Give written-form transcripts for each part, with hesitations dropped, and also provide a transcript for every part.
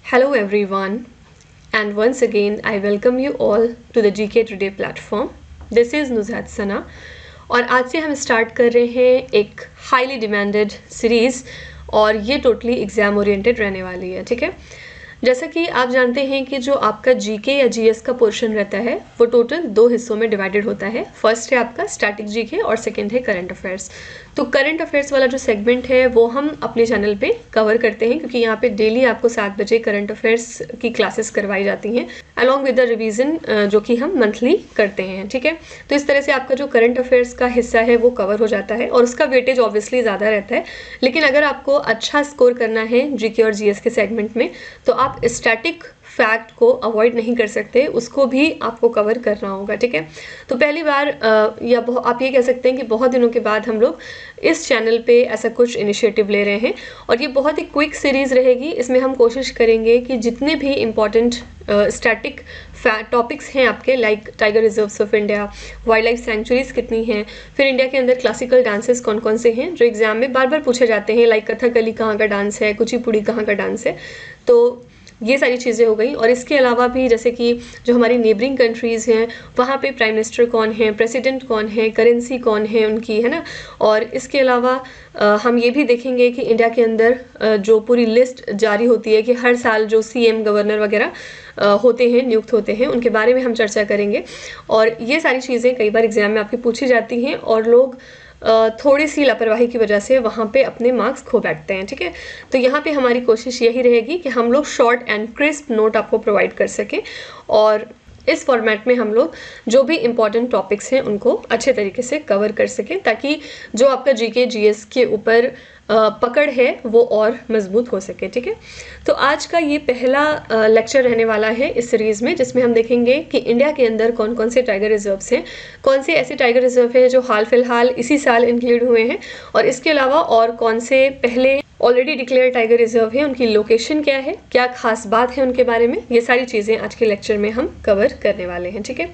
Hello everyone, and once again I welcome you all to the GK Today platform. This is नुज़हात सना और आज से हम start कर रहे हैं एक हाईली डिमांडेड सीरीज़ और ये टोटली एग्ज़ाम ओरिएंटेड रहने वाली है। ठीक है, जैसा कि आप जानते हैं कि जो आपका जीके या जीएस का पोर्शन रहता है वो टोटल दो हिस्सों में डिवाइडेड होता है। फर्स्ट है आपका स्टैटिक जीके और सेकंड है करंट अफेयर्स। तो करंट अफेयर्स वाला जो सेगमेंट है वो हम अपने चैनल पे कवर करते हैं क्योंकि यहाँ पे डेली आपको 7 बजे करंट अफेयर्स की क्लासेस करवाई जाती हैं अलॉन्ग विद द रिवीजन जो कि हम मंथली करते हैं। ठीक है, तो इस तरह से आपका जो करंट अफेयर्स का हिस्सा है वो कवर हो जाता है और उसका वेटेज ऑब्वियसली ज़्यादा रहता है। लेकिन अगर आपको अच्छा स्कोर करना है जीके और जीएस के सेगमेंट में तो आप स्टैटिक फैक्ट को अवॉइड नहीं कर सकते, उसको भी आपको कवर करना होगा। ठीक है, तो पहली बार या आप ये कह सकते हैं कि बहुत दिनों के बाद हम लोग इस चैनल पे ऐसा कुछ इनिशिएटिव ले रहे हैं और ये बहुत ही क्विक सीरीज़ रहेगी। इसमें हम कोशिश करेंगे कि जितने भी इम्पॉर्टेंट स्टैटिक टॉपिक्स हैं आपके, like tiger reserves of India, wild life sanctuaries कितनी हैं, फिर इंडिया के अंदर क्लासिकल डांसेस कौन कौन से हैं जो एग्जाम में बार बार पूछे जाते हैं, लाइक कथकली कहाँ का डांस है, कुचिपुड़ी कहाँ का डांस है, तो ये सारी चीज़ें हो गई। और इसके अलावा भी जैसे कि जो हमारी नेबरिंग कंट्रीज़ हैं वहाँ पे प्राइम मिनिस्टर कौन है, प्रेसिडेंट कौन है, करेंसी कौन है उनकी, है ना। और इसके अलावा हम ये भी देखेंगे कि इंडिया के अंदर जो पूरी लिस्ट जारी होती है कि हर साल जो सीएम, गवर्नर वगैरह होते हैं, नियुक्त होते हैं, उनके बारे में हम चर्चा करेंगे। और ये सारी चीज़ें कई बार एग्जाम में आपकी पूछी जाती हैं और लोग थोड़ी सी लापरवाही की वजह से वहाँ पे अपने मार्क्स खो बैठते हैं। ठीक है, तो यहाँ पे हमारी कोशिश यही रहेगी कि हम लोग शॉर्ट एंड क्रिस्प नोट आपको प्रोवाइड कर सकें और इस फॉर्मेट में हम लोग जो भी इम्पॉर्टेंट टॉपिक्स हैं उनको अच्छे तरीके से कवर कर सकें ताकि जो आपका जीके जीएस के ऊपर पकड़ है वो और मजबूत हो सके। ठीक है, तो आज का ये पहला लेक्चर रहने वाला है इस सीरीज़ में जिसमें हम देखेंगे कि इंडिया के अंदर कौन कौन से टाइगर रिजर्व्स हैं, कौन से ऐसे टाइगर रिजर्व हैं जो हाल फिलहाल इसी साल इंक्लूड हुए हैं और इसके अलावा और कौन से पहले ऑलरेडी डिक्लेयर टाइगर रिजर्व है, उनकी लोकेशन क्या है, क्या खास बात है उनके बारे में, ये सारी चीज़ें आज के लेक्चर में हम कवर करने वाले हैं। ठीक है,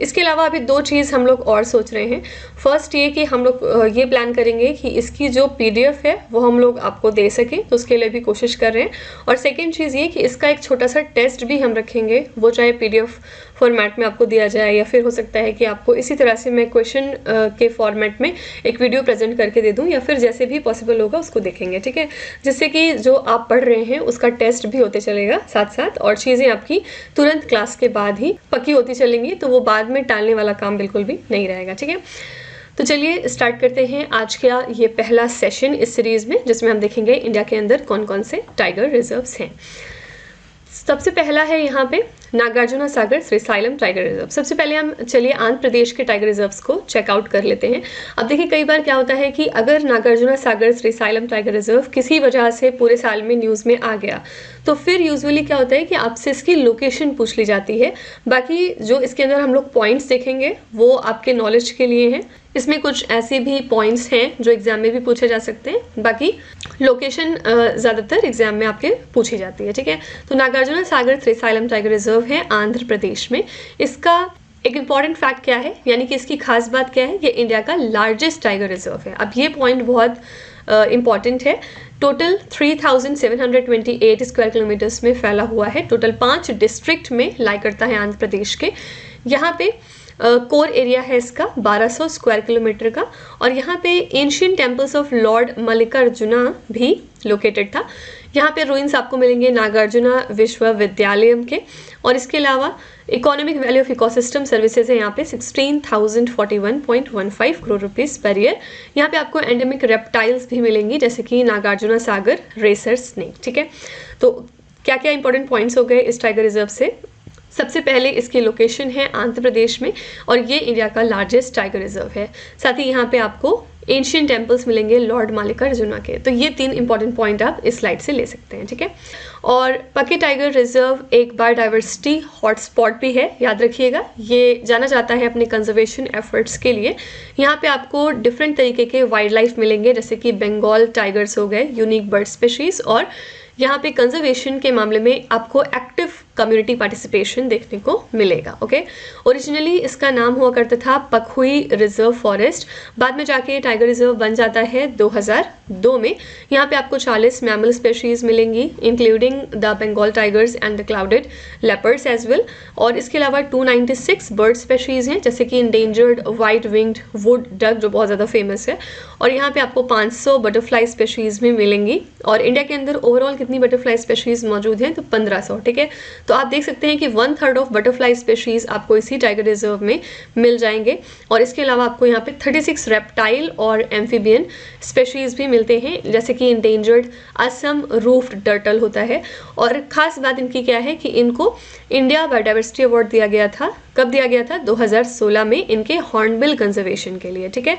इसके अलावा अभी दो चीज़ हम लोग और सोच रहे हैं। फर्स्ट ये कि हम लोग ये प्लान करेंगे कि इसकी जो पीडीएफ है वो हम लोग आपको दे सकें, तो उसके लिए भी कोशिश कर रहे हैं। और सेकंड चीज़ ये कि इसका एक छोटा सा टेस्ट भी हम रखेंगे, वो चाहे पीडीएफ फॉर्मेट में आपको दिया जाए या फिर हो सकता है कि आपको इसी तरह से मैं क्वेश्चन के फॉर्मेट में एक वीडियो प्रेजेंट करके दे दूं या फिर जैसे भी पॉसिबल होगा उसको देखेंगे। ठीक है, जिससे कि जो आप पढ़ रहे हैं उसका टेस्ट भी होते चलेगा साथ साथ और चीज़ें आपकी तुरंत क्लास के बाद ही पक्की होती चलेंगी, तो वो बाद में टालने वाला काम बिल्कुल भी नहीं रहेगा। ठीक है, तो चलिए स्टार्ट करते हैं आज का ये पहला सेशन इस सीरीज़ में जिसमें हम देखेंगे इंडिया के अंदर कौन कौन से टाइगर रिजर्व्स हैं। सबसे पहला है यहाँ पे नागार्जुना सागर श्रीसाइलम टाइगर रिजर्व। सबसे पहले हम चलिए आंध्र प्रदेश के टाइगर रिजर्व्स को चेकआउट कर लेते हैं। अब देखिए कई बार क्या होता है कि अगर नागार्जुना सागर श्रीसाइलम टाइगर रिजर्व किसी वजह से पूरे साल में न्यूज़ में आ गया तो फिर यूजुअली क्या होता है कि आपसे इसकी लोकेशन पूछ ली जाती है। बाकी जो इसके अंदर हम लोग पॉइंट्स देखेंगे वो आपके नॉलेज के लिए हैं। इसमें कुछ ऐसे भी पॉइंट्स हैं जो एग्जाम में भी पूछे जा सकते हैं, बाकी लोकेशन ज़्यादातर एग्जाम में आपके पूछी जाती है। ठीक है, तो नागार्जुना सागर श्रीसाइलम टाइगर रिजर्व है आंध्र प्रदेश में। इसका एक इम्पॉर्टेंट फैक्ट क्या है, यानी कि इसकी खास बात क्या है, ये इंडिया का लार्जेस्ट टाइगर रिजर्व है। अब ये पॉइंट बहुत इम्पॉर्टेंट है। टोटल 3728 स्क्वायर किलोमीटर्स में फैला हुआ है, टोटल 5 डिस्ट्रिक्ट में लाई करता है आंध्र प्रदेश के। यहाँ पे कोर एरिया है इसका 1200 स्क्वायर किलोमीटर का और यहाँ पे ancient temples of Lord Mallikarjuna भी लोकेटेड था। यहाँ पे रूइंस आपको मिलेंगे नागार्जुना विश्वविद्यालय के और इसके अलावा economic value of ecosystem services है यहाँ पे 16,041.15 करोड़ रुपीज़ पर ईयर। यहाँ पे आपको एंडेमिक रेप्टाइल्स भी मिलेंगी जैसे कि नागार्जुना सागर रेसर स्नेक। ठीक है, तो क्या क्या इंपॉर्टेंट पॉइंट्स हो गए इस टाइगर रिजर्व से। सबसे पहले इसकी लोकेशन है आंध्र प्रदेश में और ये इंडिया का लार्जेस्ट टाइगर रिजर्व है। साथ ही यहाँ पे आपको एंशियंट टेम्पल्स मिलेंगे लॉर्ड मल्लिकार्जुना के। तो ये 3 इंपॉर्टेंट पॉइंट आप इस स्लाइड से ले सकते हैं। ठीक है, और पक्के टाइगर रिजर्व एक बायोडाइवर्सिटी हॉटस्पॉट भी है, याद रखिएगा। ये जाना जाता है अपने कंजर्वेशन एफर्ट्स के लिए। यहाँ पे आपको डिफरेंट तरीके के वाइल्ड लाइफ मिलेंगे जैसे कि बंगाल टाइगर्स हो गए, यूनिक बर्ड स्पीशीज, और यहाँ पे कंजर्वेशन के मामले में आपको एक्टिव कम्युनिटी पार्टिसिपेशन देखने को मिलेगा। ओके, ओरिजिनली इसका नाम हुआ करता था पखुई रिजर्व फॉरेस्ट, बाद में जाके टाइगर रिजर्व बन जाता है 2002 में। यहाँ पे आपको 40 मैमल स्पेशीज मिलेंगी, including the Bengal tigers and the clouded leopards as well. और इसके अलावा 296 बर्ड स्पेशीज हैं, जैसे कि endangered white winged wood duck जो बहुत ज़्यादा फेमस है। और यहाँ पे आपको 500 बटरफ्लाई स्पेशीज भी मिलेंगी। और इंडिया के अंदर ओवरऑल कितनी बटरफ्लाई स्पेशीज मौजूद हैं, तो 1500। ठीक है, तो आप देख सकते हैं कि 1/3 ऑफ बटरफ्लाई स्पेशीज आपको इसी टाइगर रिजर्व में मिल जाएंगे। और इसके अलावा आपको यहाँ पे 36 रेप्टाइल और एम्फीबियन स्पेशीज भी मिलते हैं, जैसे कि इंडेंजर्ड असम रूफ्ड टर्टल होता है। और ख़ास बात इनकी क्या है कि इनको इंडिया बायोडाइवर्सिटी अवार्ड दिया गया था। कब दिया गया था? 2016 में, इनके हॉर्नबिल कंजर्वेशन के लिए। ठीक है,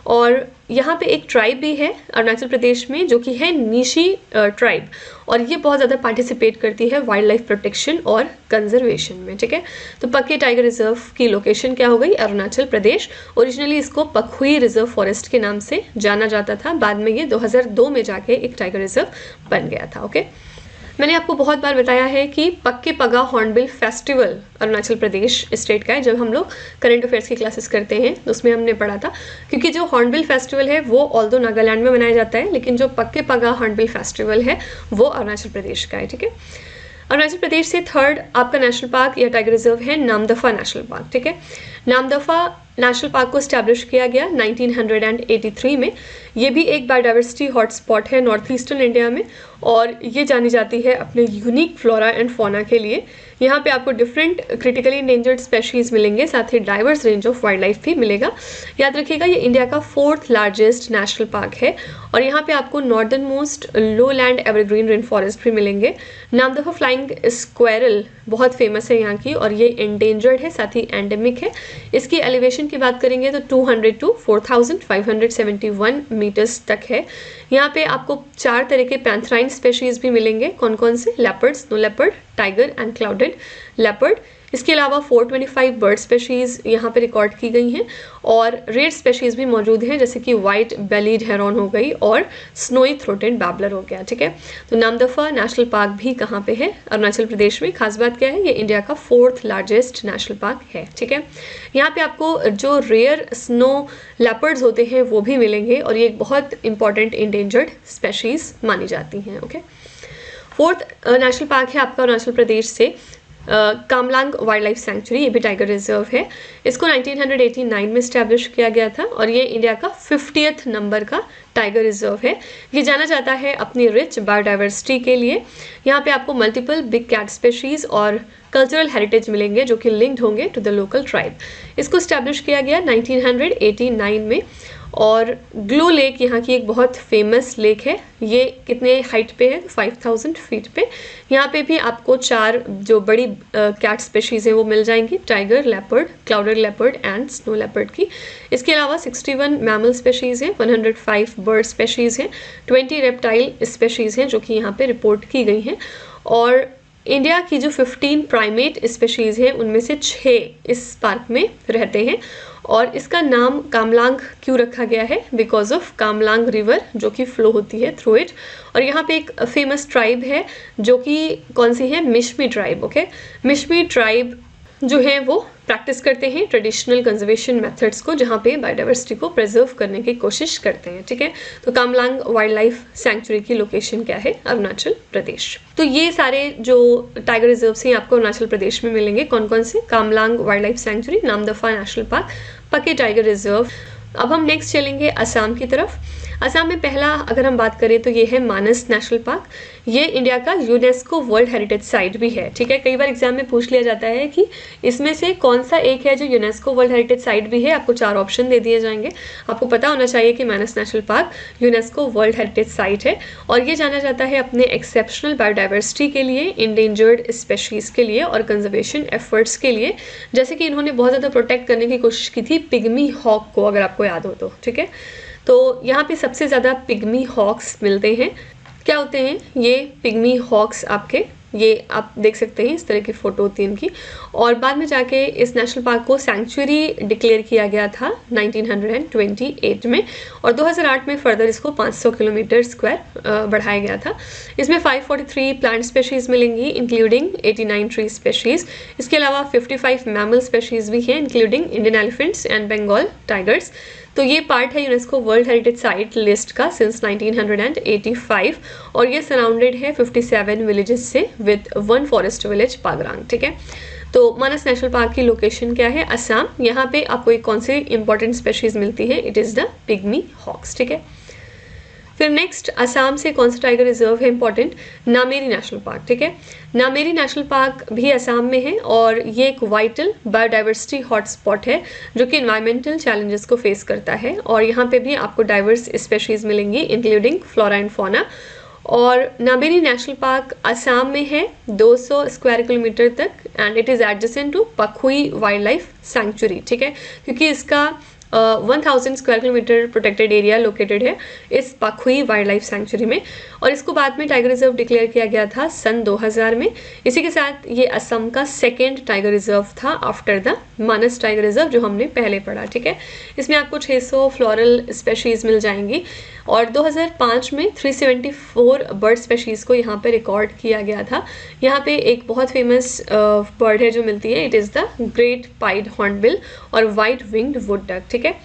और यहाँ पे एक ट्राइब भी है अरुणाचल प्रदेश में जो कि है नीशी ट्राइब, और ये बहुत ज़्यादा पार्टिसिपेट करती है वाइल्ड लाइफ प्रोटेक्शन और कंजर्वेशन में। ठीक है, तो पक्के टाइगर रिजर्व की लोकेशन क्या हो गई? अरुणाचल प्रदेश। ओरिजिनली इसको पखुई रिजर्व फॉरेस्ट के नाम से जाना जाता था, बाद में ये 2002 में जाके एक टाइगर रिजर्व बन गया था। ओके, मैंने आपको बहुत बार बताया है कि पक्के पगा hornbill festival Arunachal Pradesh state का है। जब हम लोग करंट अफेयर्स की क्लासेस करते हैं तो उसमें हमने पढ़ा था, क्योंकि जो हॉर्नबिल फेस्टिवल है वो ऑल्दो नागालैंड में मनाया जाता है, लेकिन जो पक्के पगा हॉर्नबिल फेस्टिवल है वो अरुणाचल प्रदेश का है। ठीक है, अरुणाचल प्रदेश से थर्ड आपका नेशनल पार्क या टाइगर रिजर्व है नामदफा नेशनल पार्क। ठीक है, नामदफा नेशनल पार्क को स्टैब्लिश किया गया 1983 में। ये भी एक बायोडाइवर्सिटी हॉटस्पॉट है नॉर्थ ईस्टर्न इंडिया में, और ये जानी जाती है अपने यूनिक फ्लोरा एंड फौना के लिए। यहाँ पे आपको डिफरेंट क्रिटिकली इंडेंजर्ड स्पेशीज मिलेंगे, साथ ही diverse range of wild life भी मिलेगा। याद रखिएगा, ये इंडिया का 4th लार्जेस्ट नेशनल पार्क है, और यहाँ पे आपको नॉर्दर्न मोस्ट लो लैंड एवरग्रीन रेन फॉरेस्ट भी मिलेंगे। नामदफा फ्लाइंग स्क्वेरल बहुत फेमस है यहाँ की, और ये एंडेंजर्ड है, साथ ही एंडेमिक है। इसकी एलिवेशन की बात करेंगे तो 200 to 4571 मीटर्स तक है। यहाँ पे आपको 4 तरह के पैंथराइन स्पेशीज भी मिलेंगे। कौन कौन से? Leopard, snow leopard, tiger and clouded leopard. इसके अलावा 425 बर्ड स्पेशीज यहाँ पे रिकॉर्ड की गई हैं, और रेयर स्पेशीज भी मौजूद हैं, जैसे कि वाइट बेलीड हेरॉन हो गई और स्नोई थ्रोटेड बैबलर हो गया। ठीक है, तो नामदफा नेशनल पार्क भी कहाँ पे है? अरुणाचल प्रदेश में। खास बात क्या है? ये इंडिया का 4th लार्जेस्ट नेशनल पार्क है। ठीक है, यहाँ पे आपको जो रेयर स्नो लेपर्ड्स होते हैं वो भी मिलेंगे, और ये एक बहुत इंपॉर्टेंट इंडेंजर्ड स्पेशीज मानी जाती हैं। ओके, 4th नेशनल पार्क है आपका अरुणाचल प्रदेश से कामलांग वाइल्ड लाइफ सेंचुरी। ये भी टाइगर रिजर्व है। इसको 1989 में स्टैब्लिश किया गया था, और ये इंडिया का 50th नंबर का टाइगर रिजर्व है। ये जाना जाता है अपनी रिच बायोडाइवर्सिटी के लिए। यहाँ पे आपको मल्टीपल बिग कैट स्पेशीज और कल्चरल हेरिटेज मिलेंगे जो कि लिंक्ड होंगे टू द लोकल ट्राइब। इसको स्टैब्लिश किया गया 1989 में। और ग्लो लेक यहाँ की एक बहुत फेमस लेक है। ये कितने हाइट पे है? 5000 फीट पे। यहाँ पे भी आपको 4 जो बड़ी कैट स्पेशीज है वो मिल जाएंगी, tiger, leopard, clouded leopard and snow leopard की। इसके अलावा 61 मैमल स्पेशीज हैं, 105 बर्ड स्पेशीज हैं, 20 रेप्टाइल स्पेशीज हैं जो कि यहाँ पे रिपोर्ट की गई हैं। और इंडिया की जो 15 प्राइमेट स्पेशीज हैं उनमें से 6 इस पार्क में रहते हैं। और इसका नाम कामलांग क्यों रखा गया है? बिकॉज ऑफ कामलांग रिवर जो कि फ्लो होती है थ्रू इट। और यहाँ पे एक फेमस ट्राइब है जो कि कौन सी है? Mishmi tribe. Okay, Mishmi tribe जो है वो प्रैक्टिस करते हैं ट्रेडिशनल कंजर्वेशन मेथड्स को, जहाँ पे बायोडाइवर्सिटी को प्रिजर्व करने की कोशिश करते हैं। ठीक है, तो कामलांग वाइल्ड लाइफ सेंचुरी की लोकेशन क्या है? अरुणाचल प्रदेश। तो ये सारे जो टाइगर रिजर्व हैं आपको अरुणाचल प्रदेश में मिलेंगे। कौन कौन से? Kamlang wild life sanctuary, Namdapha national park, पके टाइगर रिजर्व। अब हम नेक्स्ट चलेंगे असम की तरफ। असम में पहला अगर हम बात करें तो ये है मानस नेशनल पार्क। ये इंडिया का यूनेस्को वर्ल्ड हेरिटेज साइट भी है। ठीक है, कई बार एग्जाम में पूछ लिया जाता है कि इसमें से कौन सा एक है जो यूनेस्को वर्ल्ड हेरिटेज साइट भी है। आपको 4 ऑप्शन दे दिए जाएंगे। आपको पता होना चाहिए कि Manas national park UNESCO world heritage site है, और ये जाना जाता है अपने एक्सेप्शनल बायोडाइवर्सिटी के लिए, इंडेंजर्ड स्पेशीज के लिए और कंजर्वेशन एफर्ट्स के लिए। जैसे कि इन्होंने बहुत ज़्यादा प्रोटेक्ट करने की कोशिश की थी पिग्मी हॉक को, अगर आपको याद हो तो। ठीक है, तो यहाँ पे सबसे ज़्यादा पिग्मी हॉक्स मिलते हैं। क्या होते हैं ये पिग्मी हॉक्स? आपके ये आप देख सकते हैं, इस तरह की फ़ोटो होती है इनकी। और बाद में जाके इस नेशनल पार्क को सैंक्चुरी डिक्लेयर किया गया था 1928 में, और 2008 में फर्दर इसको 500 किलोमीटर स्क्वायर बढ़ाया गया था। इसमें 543 प्लांट स्पेशीज़ मिलेंगी इंक्लूडिंग 89 ट्री स्पेशीज़। इसके अलावा 55 मैमल स्पेशीज़ भी हैं including Indian elephants and Bengal tigers. तो ये पार्ट है UNESCO world heritage site list का सिंस 1985, और ये सराउंडेड है 57 विलेजेस से विद 1 फॉरेस्ट विलेज पागरांग। ठीक है, तो मानस नेशनल पार्क की लोकेशन क्या है? असम। यहाँ पे आपको एक कौन सी इंपॉर्टेंट स्पेशीज मिलती है? It is the pygmy hogs. ठीक है, फिर नेक्स्ट असम से कौन सा टाइगर रिजर्व है इंपॉर्टेंट? Nameri national park. ठीक है, नामेरी नेशनल पार्क भी असम में है, और ये एक वाइटल बायोडाइवर्सिटी हॉटस्पॉट है जो कि इन्वायरमेंटल चैलेंजेस को फेस करता है, और यहाँ पे भी आपको डाइवर्स स्पेशीज मिलेंगी इंक्लूडिंग फ्लोरा एंड फौना। और नामेरी नेशनल पार्क असम में है 200 स्क्वायर किलोमीटर तक, and it is adjacent to Pakhui wildlife sanctuary. ठीक है, क्योंकि इसका 1000 square kilometer protected area located है इस पखुई वाइल्ड लाइफ सेंचुरी में, और इसको बाद में टाइगर रिजर्व डिक्लेयर किया गया था सन 2000 में। इसी के साथ ये असम का सेकेंड टाइगर रिजर्व था after the Manas tiger reserve जो हमने पहले पढ़ा। ठीक है, इसमें आपको 600 फ्लोरल स्पेशीज़ मिल जाएंगी, और 2005 में 374 बर्ड स्पेशीज़ को यहाँ पे रिकॉर्ड किया गया था। यहाँ पे एक बहुत फेमस बर्ड है जो मिलती है, it is the great pied hornbill और वाइट विंग्ड वुड डक। ठीक है,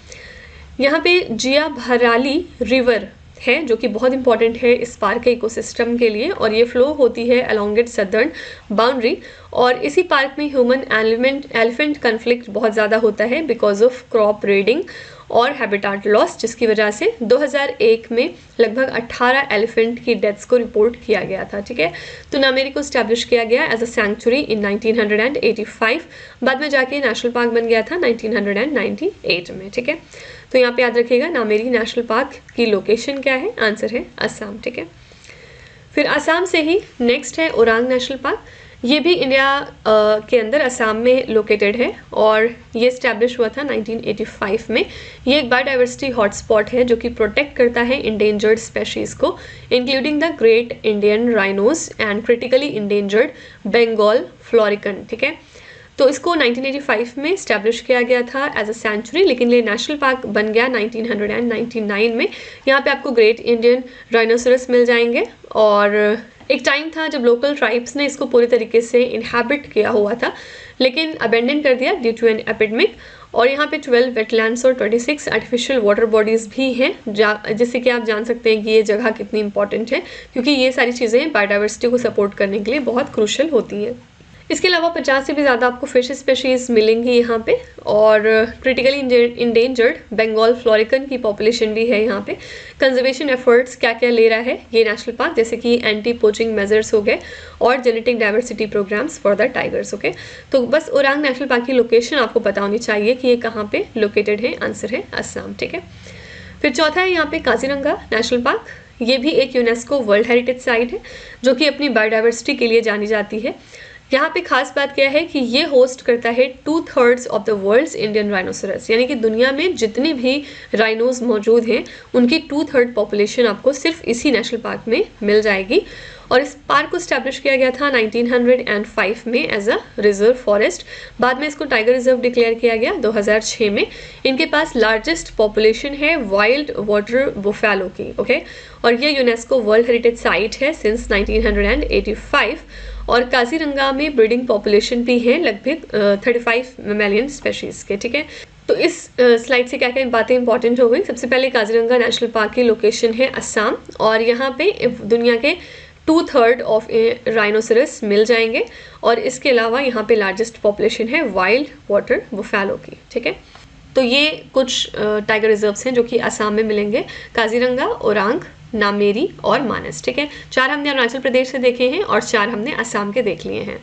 यहाँ पे जिया भराली रिवर है जो कि बहुत इंपॉर्टेंट है इस पार्क के इकोसिस्टम के लिए, और ये फ्लो होती है अलोंगेट सदर्न बाउंड्री। और इसी पार्क में ह्यूमन एलिफेंट कन्फ्लिक्ट बहुत ज़्यादा होता है बिकॉज ऑफ क्रॉप रेडिंग और हैबिटाट लॉस, जिसकी वजह से 2001 में लगभग 18 एलिफेंट की डेथ्स को रिपोर्ट किया गया था। ठीक है, तो नामेरी को स्टैब्लिश किया गया एज अ सैंक्चुरी इन 1985, बाद में जाके नेशनल पार्क बन गया था 1998 में। ठीक है, तो यहाँ पे याद रखिएगा नामेरी नेशनल पार्क की लोकेशन क्या है? आंसर है असम। ठीक है, फिर असम से ही नेक्स्ट है ओरांग नेशनल पार्क। ये भी इंडिया के अंदर असम में लोकेटेड है, और ये स्टैब्लिश हुआ था 1985 में। ये एक बायोडाइवर्सिटी हॉटस्पॉट है जो कि प्रोटेक्ट करता है इंडेंजर्ड स्पेशीज़ को including the great Indian rhinos and critically endangered Bengal florican. ठीक है, तो इसको 1985 में स्टैब्लिश किया गया था एज अ सेंचुरी, लेकिन ये नेशनल पार्क बन गया 1999 में। यहाँ पे आपको ग्रेट इंडियन राइनोसरस मिल जाएंगे, और एक टाइम था जब लोकल ट्राइब्स ने इसको पूरी तरीके से इनहैबिट किया हुआ था, लेकिन अबेंडन कर दिया ड्यू टू एन एपिडेमिक। और यहाँ पे 12 वेटलैंड्स और 26 आर्टिफिशियल वाटर बॉडीज़ भी हैं, जिससे कि आप जान सकते हैं कि ये जगह कितनी इंपॉर्टेंट है, क्योंकि ये सारी चीज़ें बायोडाइवर्सिटी को सपोर्ट करने के लिए बहुत क्रूशल होती हैं। इसके अलावा 50 से भी ज़्यादा आपको फिश स्पेशीज़ मिलेंगी यहाँ पे, और क्रिटिकली इंडेंजर्ड बंगाल फ्लोरिकन की पॉपुलेशन भी है यहाँ पे। कंजर्वेशन एफर्ट्स क्या क्या ले रहा है ये नेशनल पार्क, जैसे कि एंटी पोचिंग मेजर्स हो गए और genetic diversity programs for the tigers. Okay, तो बस ओरांग नेशनल पार्क की लोकेशन आपको पता होनी चाहिए कि ये कहाँ पे लोकेटेड है। आंसर है असम। ठीक है, फिर चौथा है यहाँ पे काजीरंगा नेशनल पार्क। ये भी एक यूनेस्को वर्ल्ड हेरिटेज साइट है जो कि अपनी बायोडाइवर्सिटी के लिए जानी जाती है। यहाँ पे खास बात क्या है कि ये होस्ट करता है 2/3 of the world's Indian rhinoceros, यानी कि दुनिया में जितने भी राइनोज मौजूद हैं उनकी 2/3 पॉपुलेशन आपको सिर्फ इसी नेशनल पार्क में मिल जाएगी। और इस पार्क को स्टैब्लिश किया गया था 1905 में एज अ रिजर्व फॉरेस्ट, बाद में इसको टाइगर रिजर्व डिक्लेयर किया गया 2006 में। इनके पास लार्जेस्ट पॉपुलेशन है वाइल्ड वाटर बुफैलो की। ओके, और ये यूनेस्को वर्ल्ड हेरिटेज साइट है सिंस 1985, और काजीरंगा में ब्रीडिंग पॉपुलेशन भी है लगभग 35 मैमेलियन स्पेशीज़ के। ठीक है, तो इस स्लाइड से क्या क्या बातें इंपॉर्टेंट हो गई। सबसे पहले काजीरंगा नेशनल पार्क की लोकेशन है असम, और यहाँ पे दुनिया के 2/3 ऑफ राइनोसरस मिल जाएंगे, और इसके अलावा यहाँ पे लार्जेस्ट पॉपुलेशन है वाइल्ड वाटर बुफैलो की। ठीक है, तो ये कुछ टाइगर रिजर्व्स हैं जो कि असम में मिलेंगे, काजीरंगा, ओरांग, नामेरी और मानस। ठीक है, 4 हमने अरुणाचल प्रदेश से देखे हैं और 4 हमने असम के देख लिए हैं।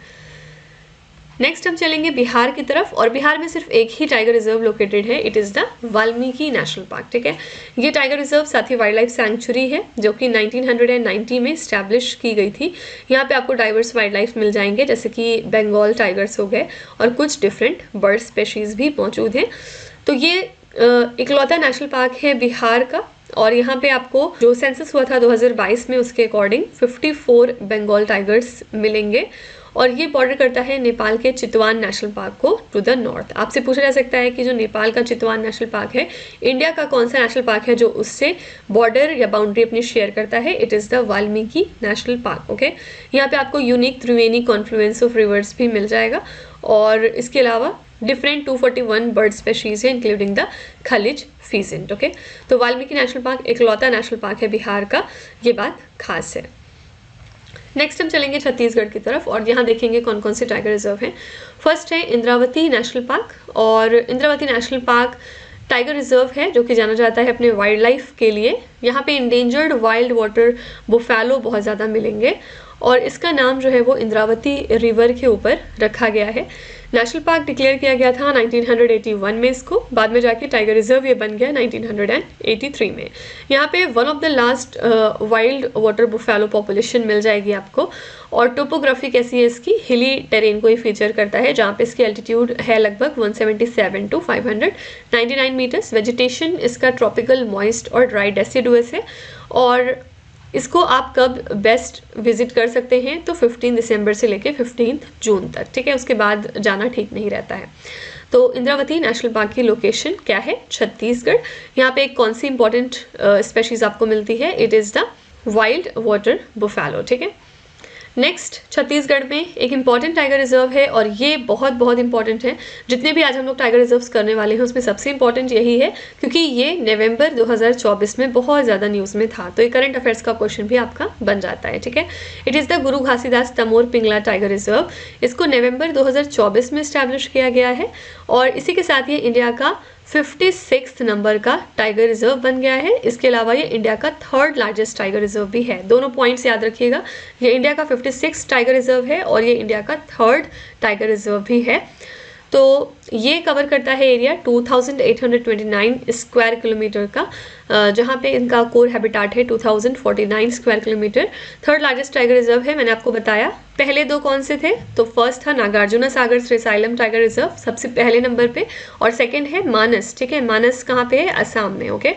नेक्स्ट हम चलेंगे बिहार की तरफ, और बिहार में सिर्फ एक ही टाइगर रिजर्व लोकेटेड है, it is the Valmiki national park. ठीक है, ये टाइगर रिजर्व साथ ही वाइल्ड लाइफ सेंचुरी है जो कि 1990 में स्टैब्लिश की गई थी। यहाँ पे आपको डाइवर्स वाइल्ड लाइफ मिल जाएंगे, जैसे कि बंगाल टाइगर्स हो गए, और कुछ डिफरेंट बर्ड स्पेशीज़ भी मौजूद हैं। तो ये इकलौता नेशनल पार्क है बिहार का, और यहाँ पे आपको जो सेंसस हुआ था 2022 में उसके अकॉर्डिंग 54 बंगाल टाइगर्स मिलेंगे और ये बॉर्डर करता है नेपाल के चितवान नेशनल पार्क को टू द नॉर्थ। आपसे पूछा जा सकता है कि जो नेपाल का चितवान नेशनल पार्क है, इंडिया का कौन सा नेशनल पार्क है जो उससे बॉर्डर या बाउंड्री अपनी शेयर करता है? It is the Valmiki national park. Okay, यहाँ पे आपको unique Triveni Confluence of reverse भी मिल जाएगा और इसके अलावा डिफरेंट 241 बर्ड स्पेशीज है इंक्लूडिंग द खलिज फीजेंट। ओके, तो वाल्मीकि नेशनल पार्क इकलौता नेशनल पार्क है बिहार का, ये बात खास है। नेक्स्ट हम चलेंगे छत्तीसगढ़ की तरफ और यहाँ देखेंगे कौन कौन से टाइगर रिजर्व हैं। फर्स्ट है इंद्रावती नेशनल पार्क और Indravati national park tiger reserve है जो कि जाना जाता है अपने वाइल्ड लाइफ के लिए। यहाँ पे इंडेंजर्ड वाइल्ड वाटर बुफैलो बहुत ज़्यादा मिलेंगे और इसका नाम जो है वो इंद्रावती रिवर के ऊपर रखा गया है। नेशनल पार्क डिक्लेयर किया गया था 1981 में इसको, बाद में जाके टाइगर रिजर्व ये बन गया 1983 में। यहाँ पे one of the last wild water buffalo population मिल जाएगी आपको और टोपोग्राफी कैसी है इसकी, हिली टेरेन को ही फीचर करता है जहाँ पे इसकी एल्टीट्यूड है लगभग 177 to 599 मीटर्स। वेजिटेशन इसका ट्रॉपिकल, मॉइस्ट और ड्राई डेसिडुअस है और इसको आप कब बेस्ट विजिट कर सकते हैं तो 15 दिसंबर से लेके 15 जून तक, ठीक है, उसके बाद जाना ठीक नहीं रहता है। तो इंद्रावती नेशनल पार्क की लोकेशन क्या है? छत्तीसगढ़। यहाँ पे एक कौन सी इंपॉर्टेंट स्पेशीज आपको मिलती है? It is the wild water buffalo, ठीक है। नेक्स्ट छत्तीसगढ़ में एक इम्पॉर्टेंट टाइगर रिजर्व है और ये बहुत बहुत इंपॉर्टेंट है। जितने भी आज हम लोग टाइगर रिजर्व्स करने वाले हैं उसमें सबसे इंपॉर्टेंट यही है क्योंकि ये नवंबर 2024 में बहुत ज़्यादा न्यूज़ में था, तो ये करंट अफेयर्स का क्वेश्चन भी आपका बन जाता है, ठीक है। It is the Guru Ghasidas Tamor Pingala tiger reserve. इसको नवंबर 2024 में इस्टेब्लिश किया गया है और इसी के साथ ये इंडिया का 56 नंबर का टाइगर रिजर्व बन गया है। इसके अलावा ये इंडिया का 3rd लार्जेस्ट टाइगर रिजर्व भी है। दोनों पॉइंट्स याद रखिएगा, ये इंडिया का 56 टाइगर रिजर्व है और ये इंडिया का 3rd टाइगर रिजर्व भी है। तो ये कवर करता है एरिया 2829 स्क्वायर किलोमीटर का, जहाँ पे इनका कोर हैबिटाट है 2049 square kilometre. 3rd largest tiger reserve है, मैंने आपको बताया। पहले दो कौन से थे? तो फर्स्ट था नागार्जुना सागर श्रीसाइलम टाइगर रिजर्व सबसे पहले नंबर पे और सेकंड है मानस, ठीक है। मानस कहाँ पे है? असम में, ओके।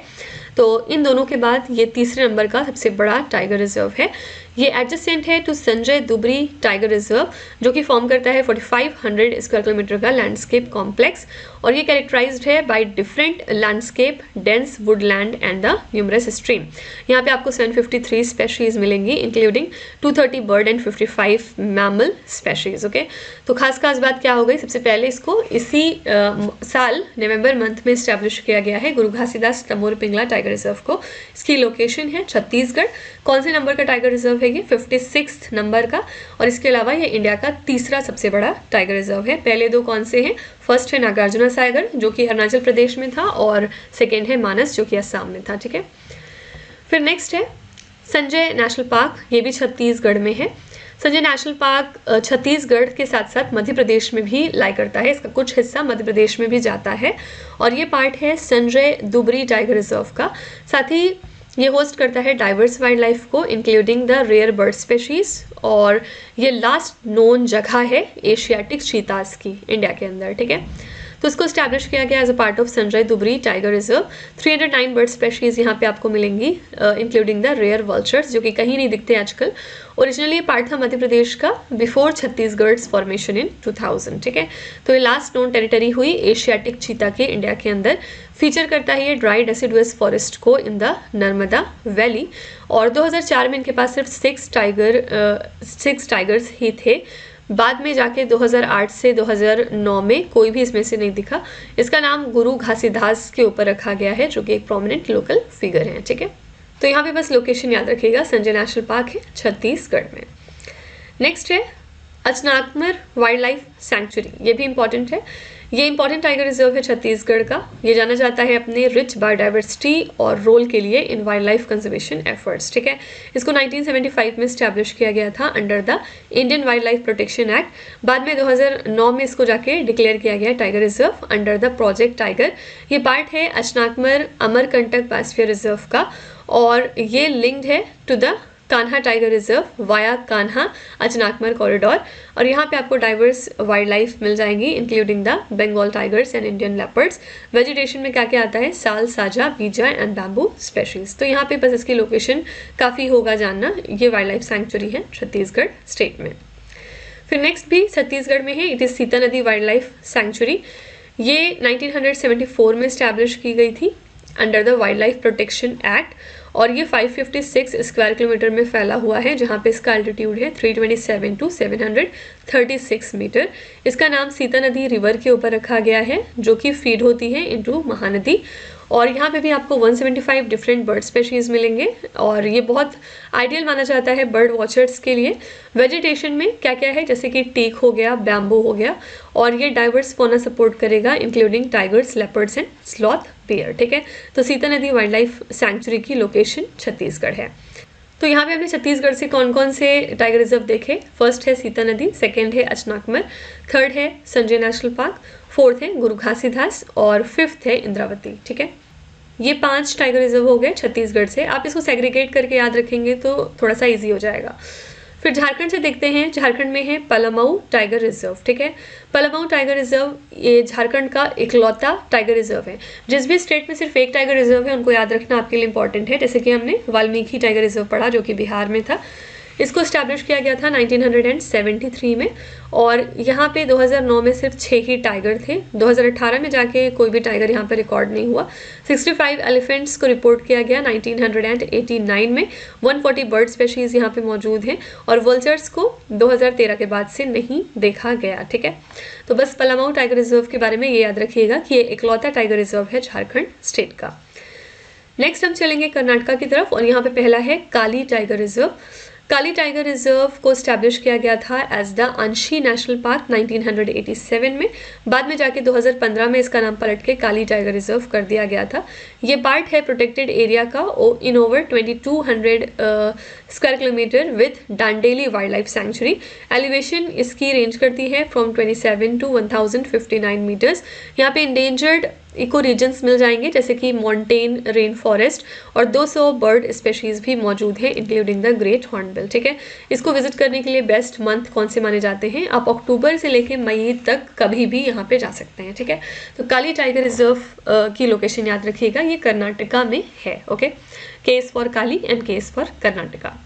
तो इन दोनों के बाद ये तीसरे नंबर का सबसे बड़ा टाइगर रिजर्व है। ये एडजेसेंट है to Sanjay Dubri tiger reserve जो कि फॉर्म करता है 4500 स्क्वायर किलोमीटर का लैंडस्केप कॉम्प्लेक्स और ये कैरेक्टराइज्ड है by different landscape, dense Woodland and the numerous stream. यहाँ पे आपको 753 स्पेशीज मिलेंगी including 230 bird and 55 mammal species, okay. तो खास बात क्या हो गई? सबसे पहले इसको इसी साल नवंबर मंथ में इस्टेब्लिश किया गया है गुरु घासीदास तमोर पिंगला टाइगर रिजर्व को। इसकी लोकेशन है छत्तीसगढ़। कौन से नंबर का टाइगर रिजर्व है ये? 56 नंबर का और इसके अलावा ये इंडिया का तीसरा सबसे बड़ा टाइगर रिजर्व है। पहले दो कौन से हैं? फर्स्ट है नागार्जुना सागर जो कि अरुणाचल प्रदेश में था और सेकेंड है मानस जो कि असम में था, ठीक है। फिर नेक्स्ट है संजय नेशनल पार्क, ये भी छत्तीसगढ़ में है। संजय नेशनल पार्क छत्तीसगढ़ के साथ साथ मध्य प्रदेश में भी लाई करता है, इसका कुछ हिस्सा मध्य प्रदेश में भी जाता है और ये पार्ट है संजय दुबरी टाइगर रिजर्व का। साथ ही ये होस्ट करता है डाइवर्स वाइल्ड लाइफ को including the rare bird species और ये लास्ट नोन जगह है एशियाटिक चीतास की इंडिया के अंदर, ठीक है। तो इसको स्टैब्लिश किया गया as a part of Sanjay Dubri tiger reserve. 309 bird species यहाँ पे आपको मिलेंगी इंक्लूडिंग द रेयर वल्चर्स जो कि कहीं नहीं दिखते आजकल। ओरिजिनली ये पार्ट था मध्य प्रदेश का बिफोर छत्तीसगढ़ फॉर्मेशन इन 2000, ठीक है। तो ये लास्ट नोन टेरिटरी हुई एशियाटिक चीता के इंडिया के अंदर। फीचर करता है ये ड्राई डेसिडुअस फॉरेस्ट को इन द नर्मदा वैली और 2004 में इनके पास सिर्फ 6 टाइगर्स ही थे। बाद में जाके 2008 से 2009 में कोई भी इसमें से नहीं दिखा। इसका नाम गुरु घासीदास के ऊपर रखा गया है जो कि एक प्रोमिनेंट लोकल फिगर है, ठीक है। तो यहाँ पे बस लोकेशन याद रखिएगा, संजय नेशनल पार्क है छत्तीसगढ़ में। नेक्स्ट है अचनाकमर वाइल्ड लाइफ सेंचुरी, ये भी इंपॉर्टेंट है। ये इंपॉर्टेंट टाइगर रिजर्व है छत्तीसगढ़ का। ये जाना जाता है अपने रिच बायोडाइवर्सिटी और रोल के लिए इन वाइल्ड लाइफ कंजर्वेशन एफर्ट्स, ठीक है। इसको 1975 में इस्टेब्लिश किया गया था under the Indian wild life protection act. बाद में 2009 में इसको जाके डिक्लेयर किया गया tiger reserve under the project tiger. ये पार्ट है अचनाकमर अमरकंटक बायोस्फीयर रिजर्व का और ये लिंक्ड है to the Kanha tiger reserve via Kanha Achanakmar corridor. और यहाँ पे आपको डाइवर्स वाइल्ड लाइफ मिल जाएंगी including the Bengal tigers and Indian leopards. Vegetation में क्या क्या आता है, साल, साजा, बीजा एंड बैम्बू स्पेशीज। तो यहाँ पे बस इसकी लोकेशन काफ़ी होगा जानना। ये वाइल्ड लाइफ सैंक्चुरी है छत्तीसगढ़ स्टेट में। फिर नेक्स्ट भी छत्तीसगढ़ में है, इट इज़ सीता नदी वाइल्ड लाइफ सैंक्चुरी। ये 1974 में इस्टेब्लिश की गई थी under the wild life protection act, और ये 556 स्क्वायर किलोमीटर में फैला हुआ है, जहाँ पे इसका एल्टीट्यूड है 327 टू 736 मीटर। इसका नाम सीता नदी रिवर के ऊपर रखा गया है, जो कि फीड होती है इनटू महानदी। और यहाँ पे भी आपको 175 डिफरेंट बर्ड स्पेशीज मिलेंगे, और ये बहुत आइडियल माना जाता है बर्ड वॉचर्स के लिए। वेजिटेशन में क्या क्या है, जैसे कि टीक हो गया, बैम्बू हो गया, और ये डाइवर्स फौना सपोर्ट करेगा including tigers, leopards and sloth bear. ठीक है, तो Sitanadi wild life sanctuary की लोकेशन छत्तीसगढ़ है। तो यहाँ पे हमने छत्तीसगढ़ से कौन कौन से टाइगर रिजर्व देखे। फर्स्ट है सीता नदी, सेकेंड है अचनाकमर, थर्ड है संजय नेशनल पार्क, फोर्थ है गुरु घासीदास, और फिफ्थ है इंद्रावती। ठीक है, ये 5 टाइगर रिजर्व हो गए छत्तीसगढ़ से। आप इसको सेग्रीगेट करके याद रखेंगे तो थोड़ा सा इजी हो जाएगा। फिर झारखंड से देखते हैं, झारखंड में है पलामऊ टाइगर रिजर्व। ठीक है, पलामऊ टाइगर रिजर्व ये झारखंड का इकलौता टाइगर रिजर्व है। जिस भी स्टेट में सिर्फ एक टाइगर रिजर्व है उनको याद रखना आपके लिए इंपॉर्टेंट है। जैसे कि हमने वाल्मीकि टाइगर रिजर्व पढ़ा जो कि बिहार में था। इसको इस्टेब्लिश किया गया था 1973 में, और यहाँ पे 2009 में सिर्फ 6 ही टाइगर थे। 2018 में जाके कोई भी टाइगर यहाँ पे रिकॉर्ड नहीं हुआ। 65 एलिफेंट्स को रिपोर्ट किया गया 1989 में। 140 बर्ड स्पेशीज यहाँ पे मौजूद हैं, और वल्चर्स को 2013 के बाद से नहीं देखा गया। ठीक है, तो बस पलामऊ टाइगर रिजर्व के बारे में ये याद रखिएगा कि ये इकलौता टाइगर रिजर्व है झारखंड स्टेट का। नेक्स्ट हम चलेंगे कर्नाटका की तरफ, और यहाँ पे पहला है काली टाइगर रिजर्व। काली टाइगर रिजर्व को स्टैब्लिश किया गया था एज द अंशी नेशनल पार्क 1987 में। बाद में जाके 2015 में इसका नाम पलट के काली टाइगर रिजर्व कर दिया गया था। ये पार्ट है प्रोटेक्टेड एरिया का इन over 2200 square kilometre with Dandeli wild life sanctuary. Elevation इसकी रेंज करती है फ्रॉम 27 टू 1059 मीटर्स। यहाँ पे इंडेंजर्ड इको रीजन्स मिल जाएंगे जैसे कि मॉन्टेन रेन फॉरेस्ट, और 200 बर्ड स्पेशीज भी मौजूद हैं इंक्लूडिंग द ग्रेट हॉर्नबिल। ठीक है, इसको विजिट करने के लिए बेस्ट मंथ कौन से माने जाते हैं, आप अक्टूबर से लेकर मई तक कभी भी यहाँ पे जा सकते हैं। ठीक है, तो काली टाइगर रिजर्व की लोकेशन याद रखिएगा, ये कर्नाटका में है। Okay, case for Kali and case for Karnataka.